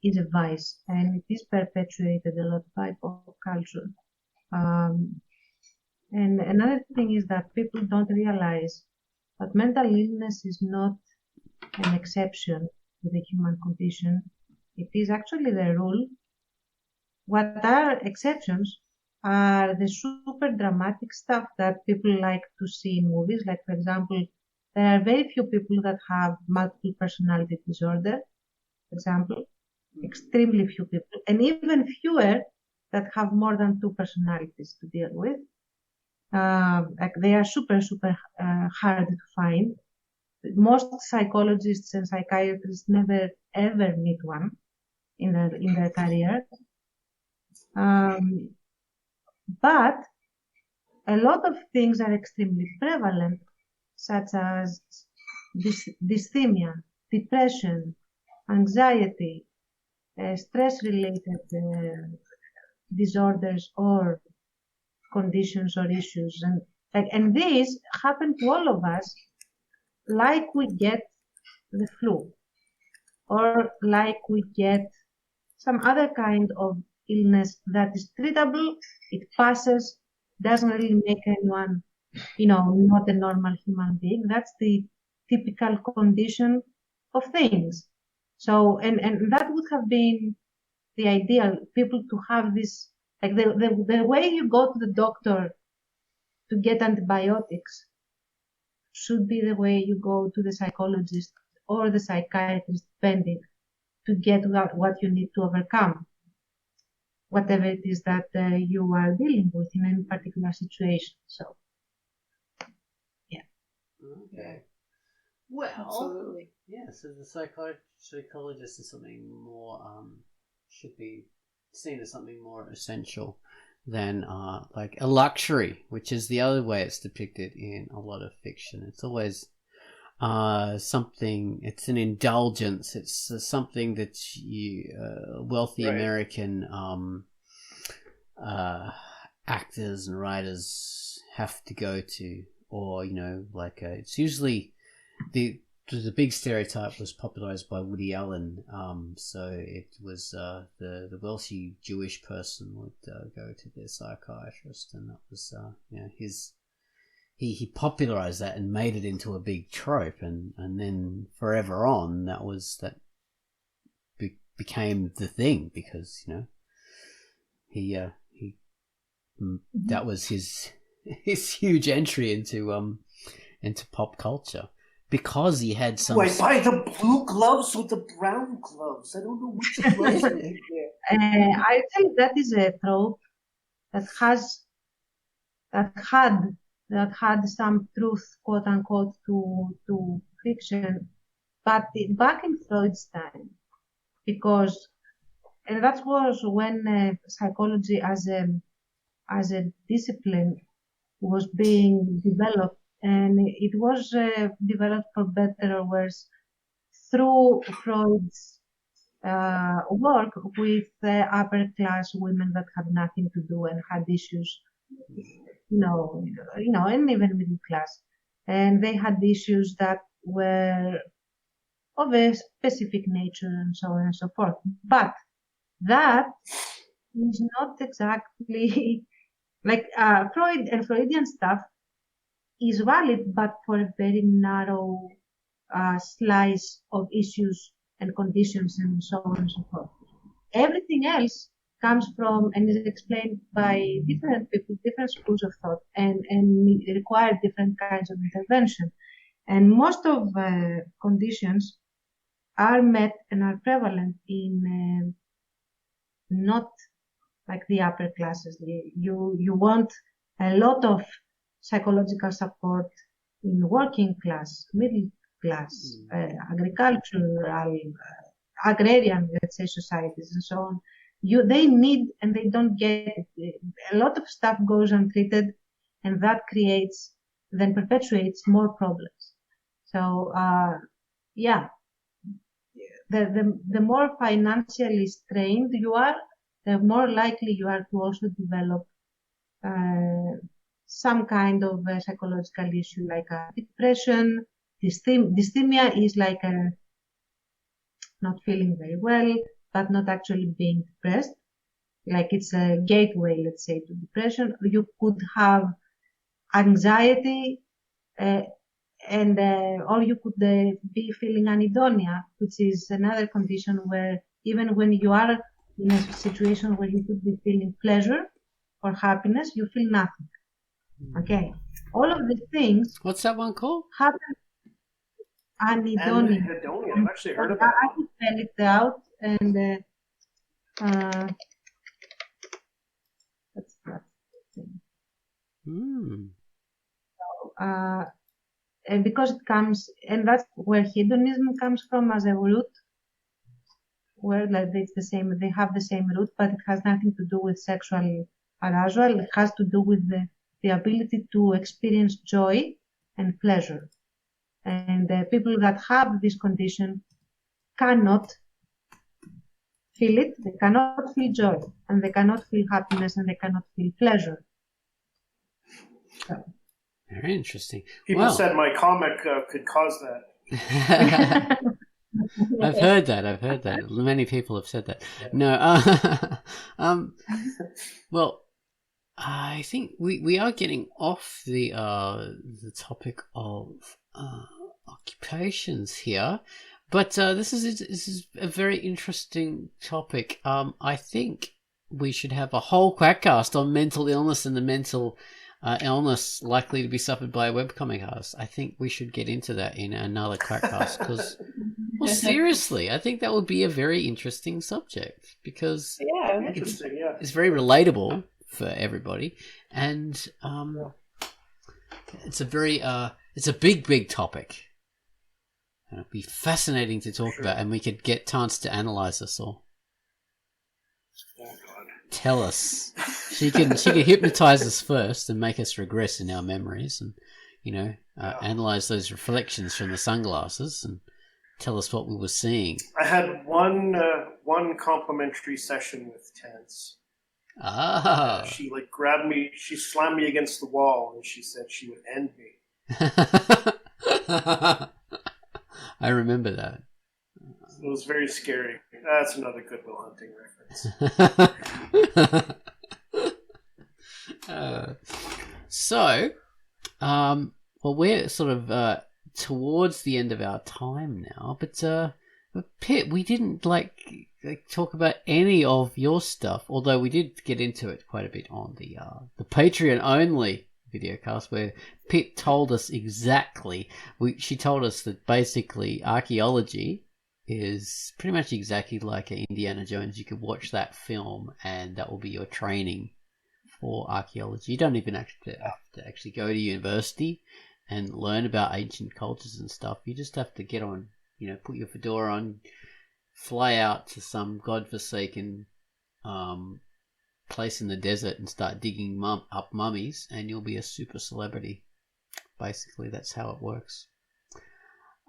is a vice, and it is perpetuated a lot by pop culture. And another thing is that people don't realize that mental illness is not an exception to the human condition. It is actually the rule. What are exceptions are the super dramatic stuff that people like to see in movies. Like, for example, there are very few people that have multiple personality disorder, for example, extremely few people, and even fewer that have more than two personalities to deal with. Like they are super hard to find. Most psychologists and psychiatrists never ever meet one in their career. But a lot of things are extremely prevalent, such as dysthymia, depression, anxiety, stress-related disorders or conditions or issues, and these happen to all of us, like we get the flu, or like we get some other kind of illness that is treatable. It passes, doesn't really make anyone not a normal human being. That's the typical condition of things. So, and that would have been the ideal, people to have this, like the way you go to the doctor to get antibiotics should be the way you go to the psychologist or the psychiatrist, depending, to get what you need to overcome whatever it is that you are dealing with in any particular situation. So, yeah. Okay. Well, Absolutely. yeah, so the psychologist is something more, should be seen as something more essential than like a luxury, which is the other way it's depicted in a lot of fiction. It's always something, it's an indulgence, it's something that wealthy Right. American actors and writers have to go to, or like it's usually the big stereotype was popularized by Woody Allen. So it was the wealthy Jewish person would go to their psychiatrist, and that was he popularized that and made it into a big trope, and then forever on that became the thing, because he that was his huge entry into pop culture, because he had some. Do I buy the blue gloves with the brown gloves? I don't know which gloves I need there. I think that is a trope that had some truth, quote unquote, to fiction, but back in Freud's time, and that was when psychology as a discipline was being developed, and it was developed, for better or worse, through Freud's work with upper class women that had nothing to do and had issues, and even middle class, and they had issues that were of a specific nature, and so on and so forth. But that is not exactly like Freud and Freudian stuff is valid, but for a very narrow slice of issues and conditions, and so on and so forth. Everything else comes from and is explained by different people, different schools of thought, and require different kinds of intervention. And most of conditions are met and are prevalent in not like the upper classes. You want a lot of psychological support in working class, middle class, agricultural, agrarian, let's say, societies, and so on. They need and they don't get it. A lot of stuff goes untreated, and that then perpetuates more problems. So, the more financially strained you are, the more likely you are to also develop some kind of psychological issue, like depression. Dysthymia is like not feeling very well, but not actually being depressed. Like it's a gateway, let's say, to depression. You could have anxiety, or you could be feeling anhedonia, which is another condition where even when you are in a situation where you could be feeling pleasure or happiness, you feel nothing. Okay, all of these things. What's that one called? Happen. Anhedonia. Anhedonia. I've actually heard of that. I could spell it out, and that's that thing. And because it comes, and that's where hedonism comes from as a root, where it's the same, they have the same root, but it has nothing to do with sexual arousal. It has to do with the ability to experience joy and pleasure. And people that have this condition cannot feel it, they cannot feel joy, and they cannot feel happiness, and they cannot feel pleasure. So. Very interesting. People said my comic could cause that. I've heard that. Many people have said that. No, well, I think we are getting off the topic of occupations here, but this is a very interesting topic. I think we should have a whole QUACKCAST on mental illness and the mental illness likely to be suffered by a webcomic artist. I think we should get into that in another QUACKCAST because, well, seriously, I think that would be a very interesting subject because Interesting, yeah. it's very relatable for everybody, and it's a very it's a big topic. And it'd be fascinating to talk about, and we could get Tance to analyze us all. Oh, God. Tell us. She can hypnotize us first and make us regress in our memories, and analyze those reflections from the sunglasses and tell us what we were seeing. I had one complimentary session with Tance. Ah. She grabbed me, she slammed me against the wall, and she said she would end me. I remember that. It was very scary. That's another Good Will Hunting reference. Well, we're sort of towards the end of our time now, but Pitt, we didn't talk about any of your stuff, although we did get into it quite a bit on the Patreon only videocast where Pitt told us exactly. She told us that basically archaeology is pretty much exactly like Indiana Jones. You could watch that film and that will be your training for archaeology. You don't even have to actually go to university and learn about ancient cultures and stuff. You just have to get on, put your fedora on, fly out to some godforsaken place in the desert and start digging up mummies, and you'll be a super celebrity. Basically, that's how it works.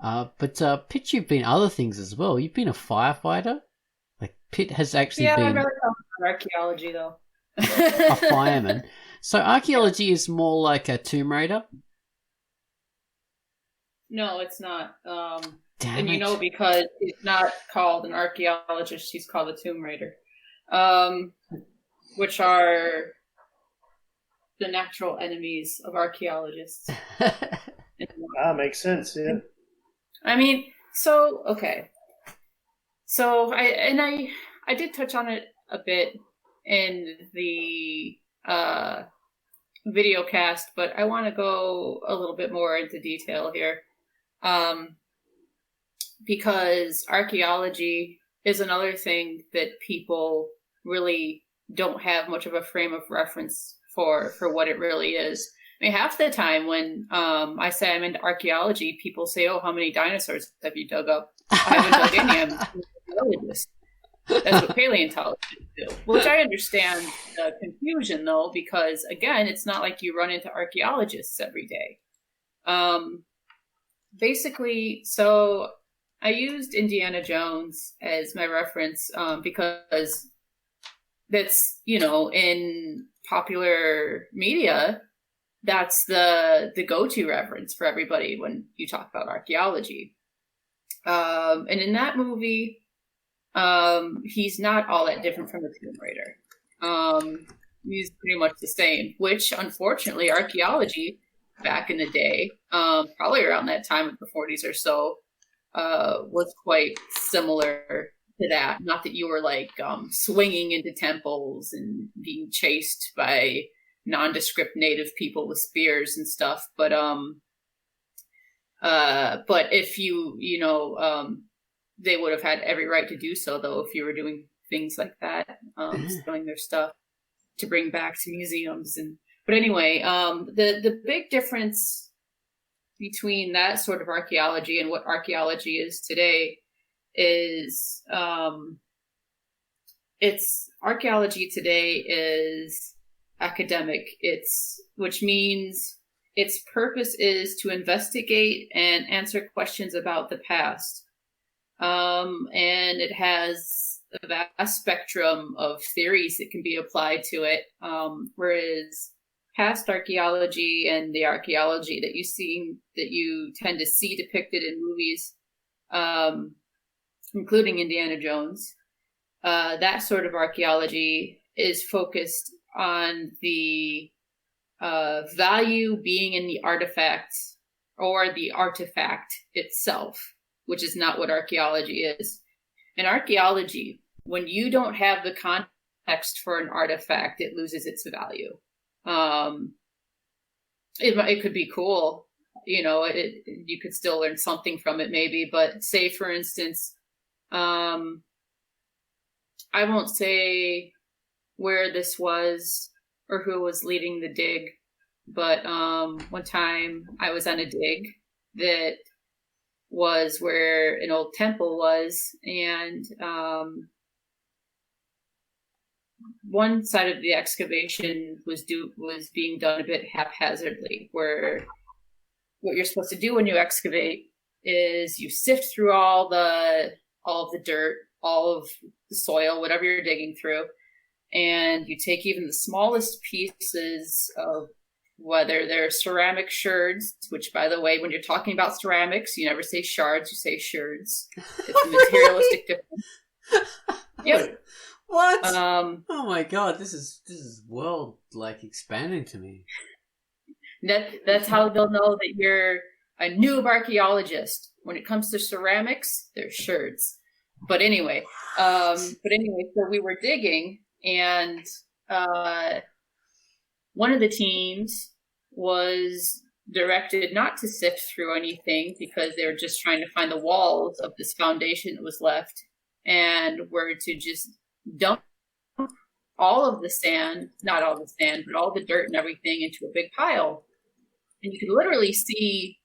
But Pitt, you've been other things as well. You've been a firefighter. Pitt has actually been... I'd rather talk about archaeology, though. A fireman. So archaeology is more like a Tomb Raider? No, it's not. Damn and it. Because he's not called an archaeologist, he's called a Tomb Raider. Which are the natural enemies of archaeologists. Makes sense, yeah. I mean, okay. So I did touch on it a bit in the video cast, but I want to go a little bit more into detail here. Because archaeology is another thing that people really don't have much of a frame of reference for what it really is. I mean, half the time when I say I'm into archaeology, people say, "Oh, how many dinosaurs have you dug up?" I haven't dug any. I'm an archaeologist. That's what paleontologists do. Which I understand the confusion, though, because again, it's not like you run into archaeologists every day. Basically, so I used Indiana Jones as my reference because that's, in popular media, that's the go-to reference for everybody when you talk about archaeology. And in that movie, he's not all that different from the Tomb Raider. He's pretty much the same, which unfortunately archaeology back in the day, probably around that time of the 40s or so, was quite similar to that. Not that you were swinging into temples and being chased by nondescript native people with spears and stuff, but if they would have had every right to do so, though, if you were doing things like that, stealing their stuff to bring back to museums. But anyway, the big difference between that sort of archaeology and what archaeology is today is archaeology today is academic. Which means its purpose is to investigate and answer questions about the past. And it has a vast spectrum of theories that can be applied to it. Whereas past archaeology and the archaeology that you tend to see depicted in movies, including Indiana Jones, that sort of archaeology is focused on the value being in the artifacts or the artifact itself, which is not what archaeology is. In archaeology, when you don't have the context for an artifact, it loses its value. It could be cool, you could still learn something from it maybe, but say for instance, I won't say where this was or who was leading the dig, but one time I was on a dig that was where an old temple was, and one side of the excavation was being done a bit haphazardly, where what you're supposed to do when you excavate is you sift through all of the dirt, all of the soil, whatever you're digging through, and you take even the smallest pieces of, whether they're ceramic shards, which, by the way, when you're talking about ceramics, you never say shards, you say shards. It's a materialistic difference. Yep. What? Oh my god, this is world expanding to me. That's how they'll know that you're a noob archaeologist. When it comes to ceramics, they're shards. But anyway, so we were digging, and one of the teams was directed not to sift through anything because they were just trying to find the walls of this foundation that was left, and were to just dump all of the sand, not all the sand, but all the dirt and everything into a big pile. And you could literally see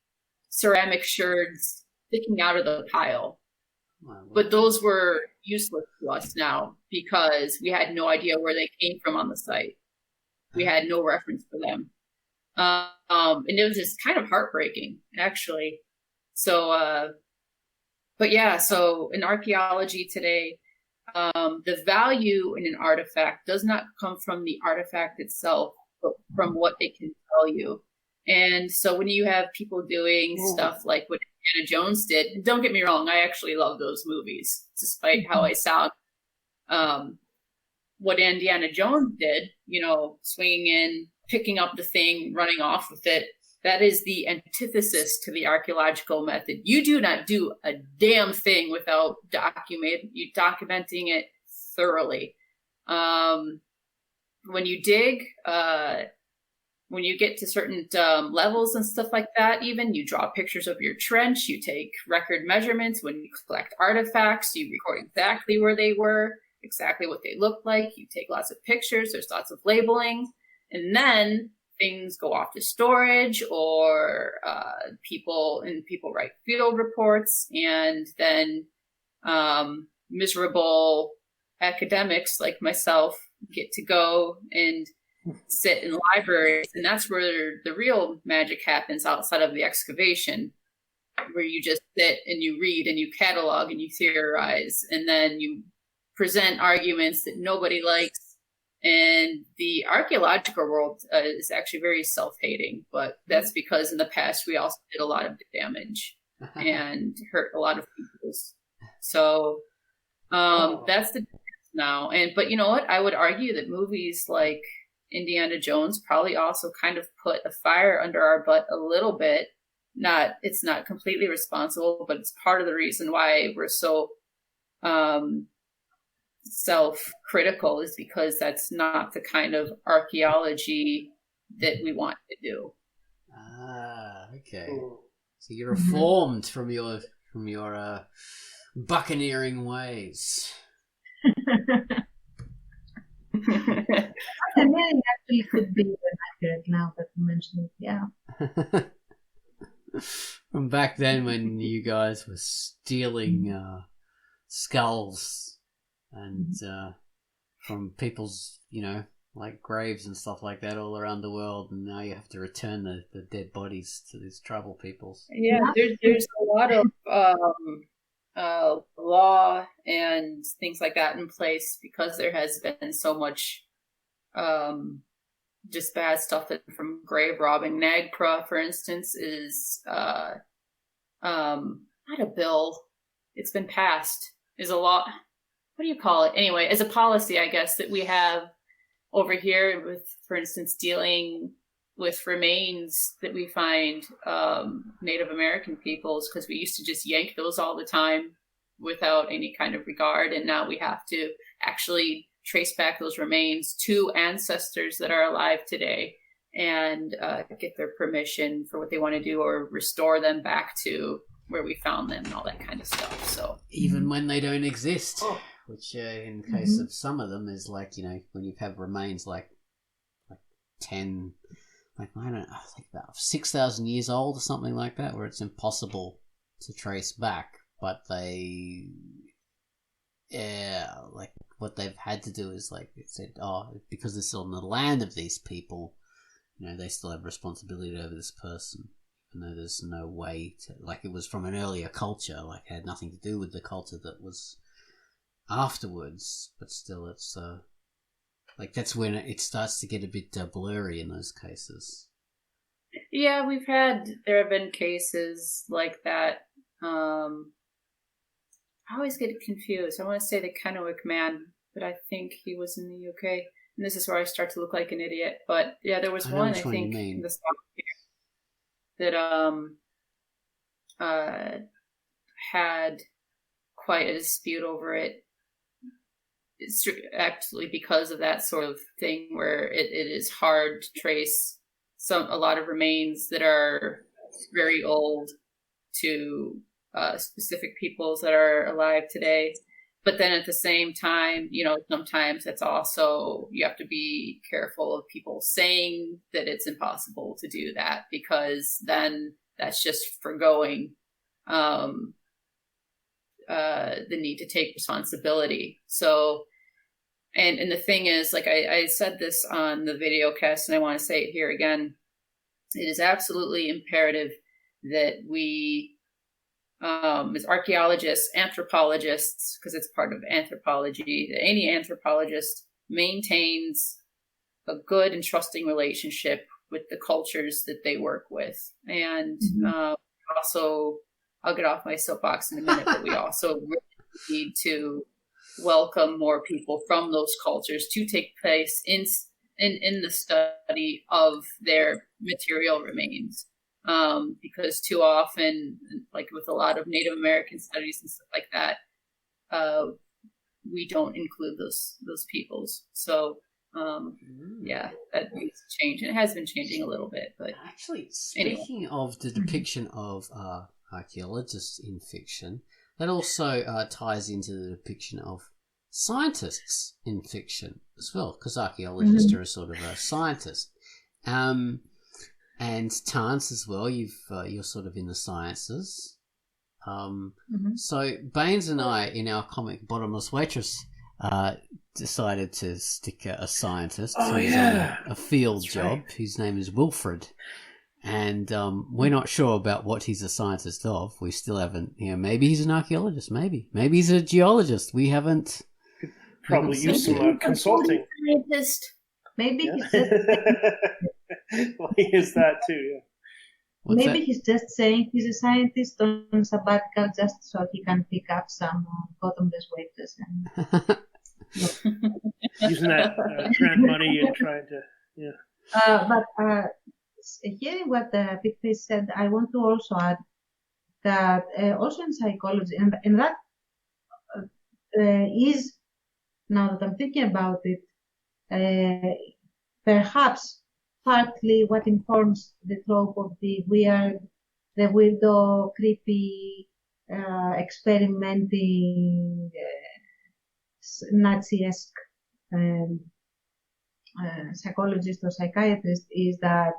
ceramic shards sticking out of the pile. Wow. But But those were useless to us now because we had no idea where they came from on the site. We had no reference for them. And it was just kind of heartbreaking, actually. So, but yeah, so in archaeology today, the value in an artifact does not come from the artifact itself, but from what it can tell you. And so when you have people doing stuff like what Indiana Jones did, don't get me wrong, I actually love those movies, despite how I sound. What Indiana Jones did, swinging in, picking up the thing, running off with it, that is the antithesis to the archaeological method. You do not do a damn thing without documenting it thoroughly. When you dig, when you get to certain levels and stuff like that, even, you draw pictures of your trench, you take record measurements. When you collect artifacts, you record exactly where they were, exactly what they looked like. You take lots of pictures, there's lots of labeling, and then things go off to storage, or people write field reports, and then miserable academics like myself get to go and sit in libraries, and that's where the real magic happens outside of the excavation, where you just sit and you read and you catalog and you theorize, and then you present arguments that nobody likes. And the archaeological world is actually very self-hating, but that's because in the past we also did a lot of damage and hurt a lot of people. So that's the difference now. But you know what? I would argue that movies like Indiana Jones probably also kind of put a fire under our butt a little bit. It's not completely responsible, but it's part of the reason why we're so self-critical, is because that's not the kind of archaeology that we want to do. Okay. So you're reformed from your buccaneering ways. And then it actually could be accurate now that you mention it, yeah. From back then when you guys were stealing skulls and from people's, graves and stuff like that all around the world, and now you have to return the dead bodies to these tribal peoples. Yeah, there's a lot of law and things like that in place because there has been so much just bad stuff from grave robbing. NAGPRA, for instance, is not a bill. It's been passed. Is a law. What do you call it? Anyway, as a policy, I guess, that we have over here with, for instance, dealing with remains that we find Native American peoples, because we used to just yank those all the time without any kind of regard, and now we have to actually trace back those remains to ancestors that are alive today and get their permission for what they want to do, or restore them back to where we found them and all that kind of stuff. So even when they don't exist, which in the case of some of them is like, when you have remains like 10, like I don't know, I think about 6,000 years old or something like that, where it's impossible to trace back, but they, like what they've had to do is like it said, because they're still in the land of these people, they still have responsibility over this person, even though there's no way to, like, it was from an earlier culture, like it had nothing to do with the culture that was afterwards, but still it's like that's when it starts to get a bit blurry in those cases. Yeah, there have been cases like that. I always get confused. I want to say the Kennewick man, but I think he was in the UK. And this is where I start to look like an idiot. But yeah, there was one, I think, in the South here that had quite a dispute over it. It's actually because of that sort of thing where it is hard to trace a lot of remains that are very old to specific peoples that are alive today. But then at the same time, sometimes it's also, you have to be careful of people saying that it's impossible to do that, because then that's just forgoing the need to take responsibility. So, and the thing is, like I said this on the video cast, and I want to say it here again, it is absolutely imperative that we, as archaeologists, anthropologists, because it's part of anthropology, that any anthropologist maintains a good and trusting relationship with the cultures that they work with. And also, I'll get off my soapbox in a minute, but we also really need to welcome more people from those cultures to take place in the study of their material remains. Because too often, like with a lot of Native American studies and stuff like that, we don't include those peoples. So, yeah, that needs to change. And it has been changing a little bit. But actually, speaking of the depiction of archaeologists in fiction, that also ties into the depiction of scientists in fiction as well, because archaeologists are a sort of a scientist. And Tance as well, you're sort of in the sciences. So Baines and I, in our comic Bottomless Waitress, decided to stick a scientist who's on a field job. Right. His name is Wilfred. And we're not sure about what he's a scientist of. We still haven't, maybe he's an archaeologist, maybe he's a geologist. We haven't. Could probably use some consulting. Maybe he's just... Well, he is that too, yeah. Maybe he's just saying he's a scientist on sabbatical just so he can pick up some bottomless waiters. Using that grant money and trying to, But hearing what Victor said, I want to also add that also in psychology, and that is, now that I'm thinking about it, perhaps partly what informs the trope of the weirdo, creepy, experimenting, Nazi-esque psychologist or psychiatrist is that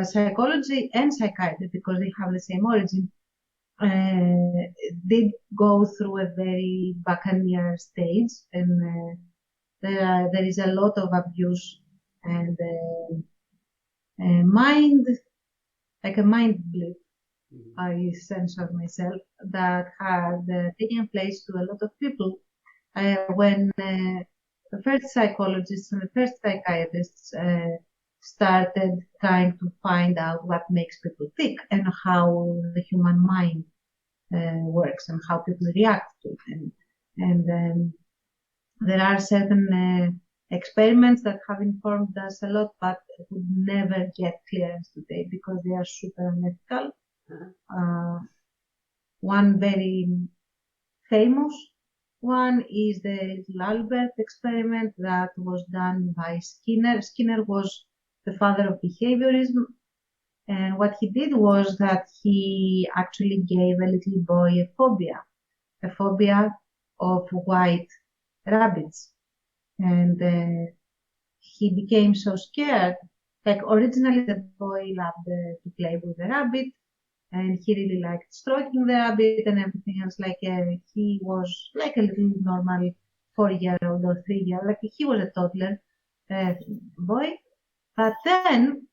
psychology and psychiatry, because they have the same origin, did go through a very bacchanal stage, and there is a lot of abuse and like a mind blip, I censor myself, that had taken place to a lot of people when the first psychologists and the first psychiatrists started trying to find out what makes people tick and how the human mind works and how people react to it. And there are certain experiments that have informed us a lot, but would never get clearance today because they are super unethical. One very famous one is the Little Albert experiment that was done by Skinner. Skinner was the father of behaviorism, and what he did was that he actually gave a little boy a phobia of white rabbits. And he became so scared. Like originally the boy loved to play with the rabbit, and he really liked stroking the rabbit and everything else. Like he was like a little normal 4-year-old or 3-year-old. Like he was a toddler boy. But then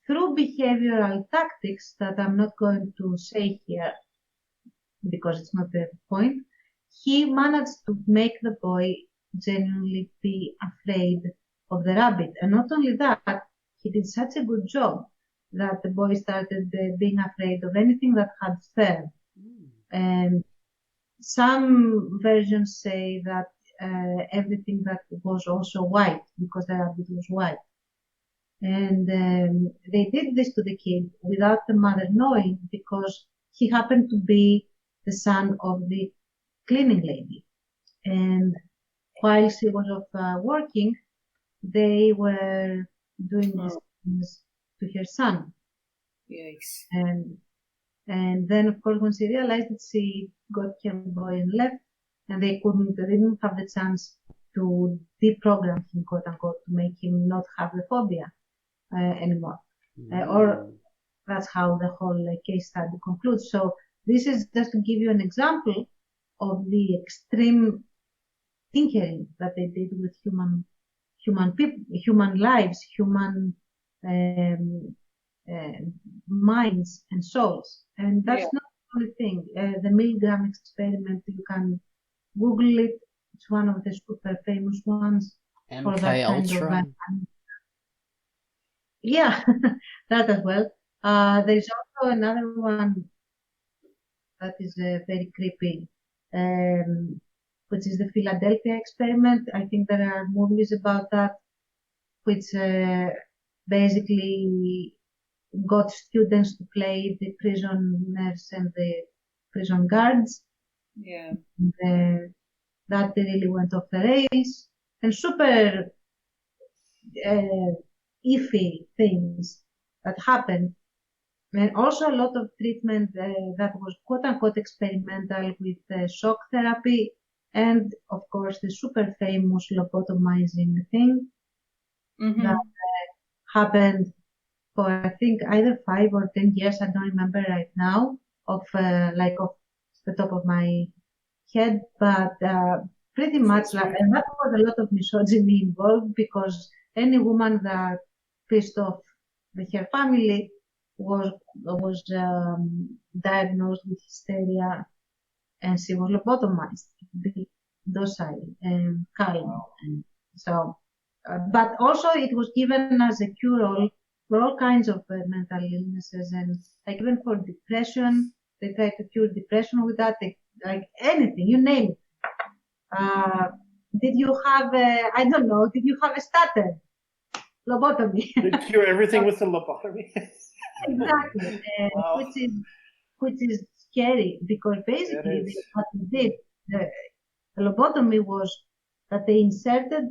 through behavioral tactics that I'm not going to say here because it's not the point, he managed to make the boy genuinely be afraid of the rabbit. And not only that, he did such a good job that the boy started being afraid of anything that had fur. And some versions say that everything that was also white, because the rabbit was white. And they did this to the kid without the mother knowing, because he happened to be the son of the cleaning lady. And while she was off working, they were doing these things to her son. Yikes. And then, of course, when she realized it, she got her boy and left, and they didn't have the chance to deprogram him, quote unquote, to make him not have the phobia anymore. Or that's how the whole case study concludes. So this is just to give you an example of the extreme tinkering that they did with human people, human lives, human minds and souls. And that's not the only thing. The milligram experiment, you can Google it. It's one of the super famous ones. MK Ultra. Yeah, that as well. There's also another one that is very creepy, which is the Philadelphia experiment. I think there are movies about that, which basically got students to play the prisoners and the prison guards. Yeah. That really went off the rails, and super iffy things that happened. And also a lot of treatment that was quote-unquote experimental with shock therapy, and of course the super famous lobotomizing thing that happened for I think either 5 or 10 years, I don't remember right now, off the top of my head, but pretty much and that was a lot of misogyny involved, because any woman that pissed off her family was diagnosed with hysteria, and she was lobotomized to be docile and calm. And so, but also it was given as a cure-all for all kinds of mental illnesses, and like even for depression, they tried to cure depression with that. Like anything, you name it. Did you have I don't know, did you have a stutter? Lobotomy. They cure everything with a lobotomy. Exactly. Wow. Which is scary, because basically what they did, the lobotomy was that they inserted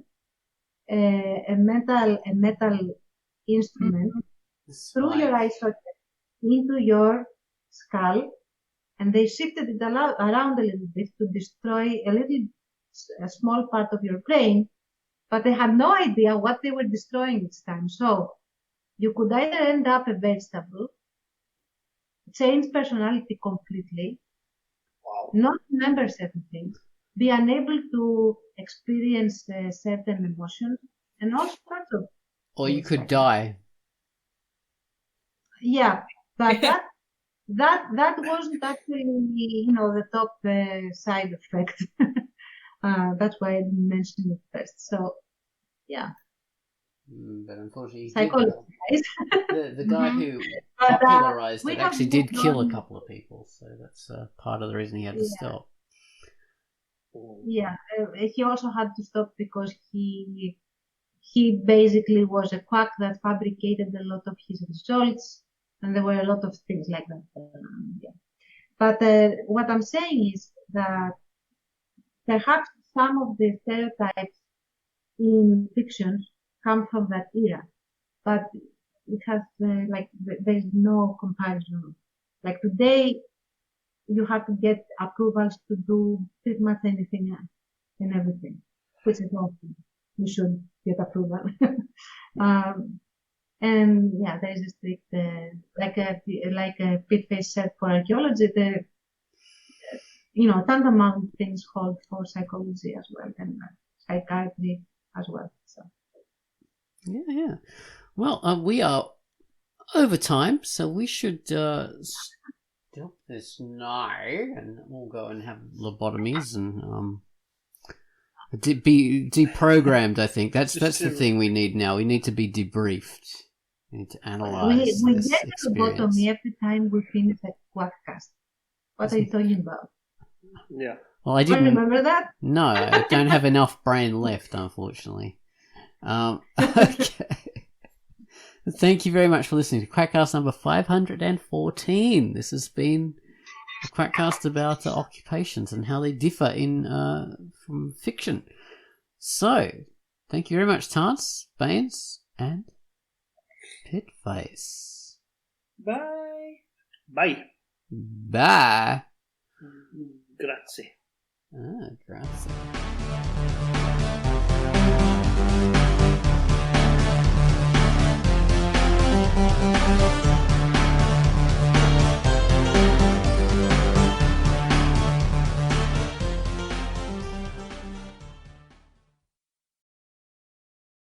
a metal instrument through your eye socket into your skull, and they shifted it around a little bit to destroy a small part of your brain, but they had no idea what they were destroying each time. So you could either end up a vegetable, change personality completely, not remember certain things, be unable to experience certain emotions, and all sorts of. Or you could die. Yeah, but that wasn't actually, the top side effect. That's why I didn't mention it first. So, yeah. But unfortunately, Psychology, guys. the guy who popularized it actually did kill a on. couple of people, so that's part of the reason he had to stop. Yeah, he also had to stop because he he basically was a quack that fabricated a lot of his results, and there were a lot of things like that. Yeah. But what I'm saying is that perhaps some of the stereotypes in fiction come from that era, but it has there's no comparison. Like today, you have to get approvals to do pretty much anything and everything, which is awesome. You should get approval. And yeah, there is a strict, like a Pete said for archaeology, tantamount things hold for psychology as well and psychiatry as well. So. Yeah. Well, we are over time, so we should stop this now, and we'll go and have lobotomies and be deprogrammed. I think that's the thing we need now. We need to be debriefed. We need to analyze. We this get experience. lobotomy every time we finish a QUACKCAST. What are you talking about? Yeah. Well, I Do you didn't remember that? No, I don't have enough brain left, unfortunately. Okay. Thank you very much for listening to QUACKCAST number 514. This has been a QUACKCAST about occupations and how they differ from fiction. So, thank you very much, Tance, Baines, and Pitface. Bye. Bye. Bye. Grazie. Grazie.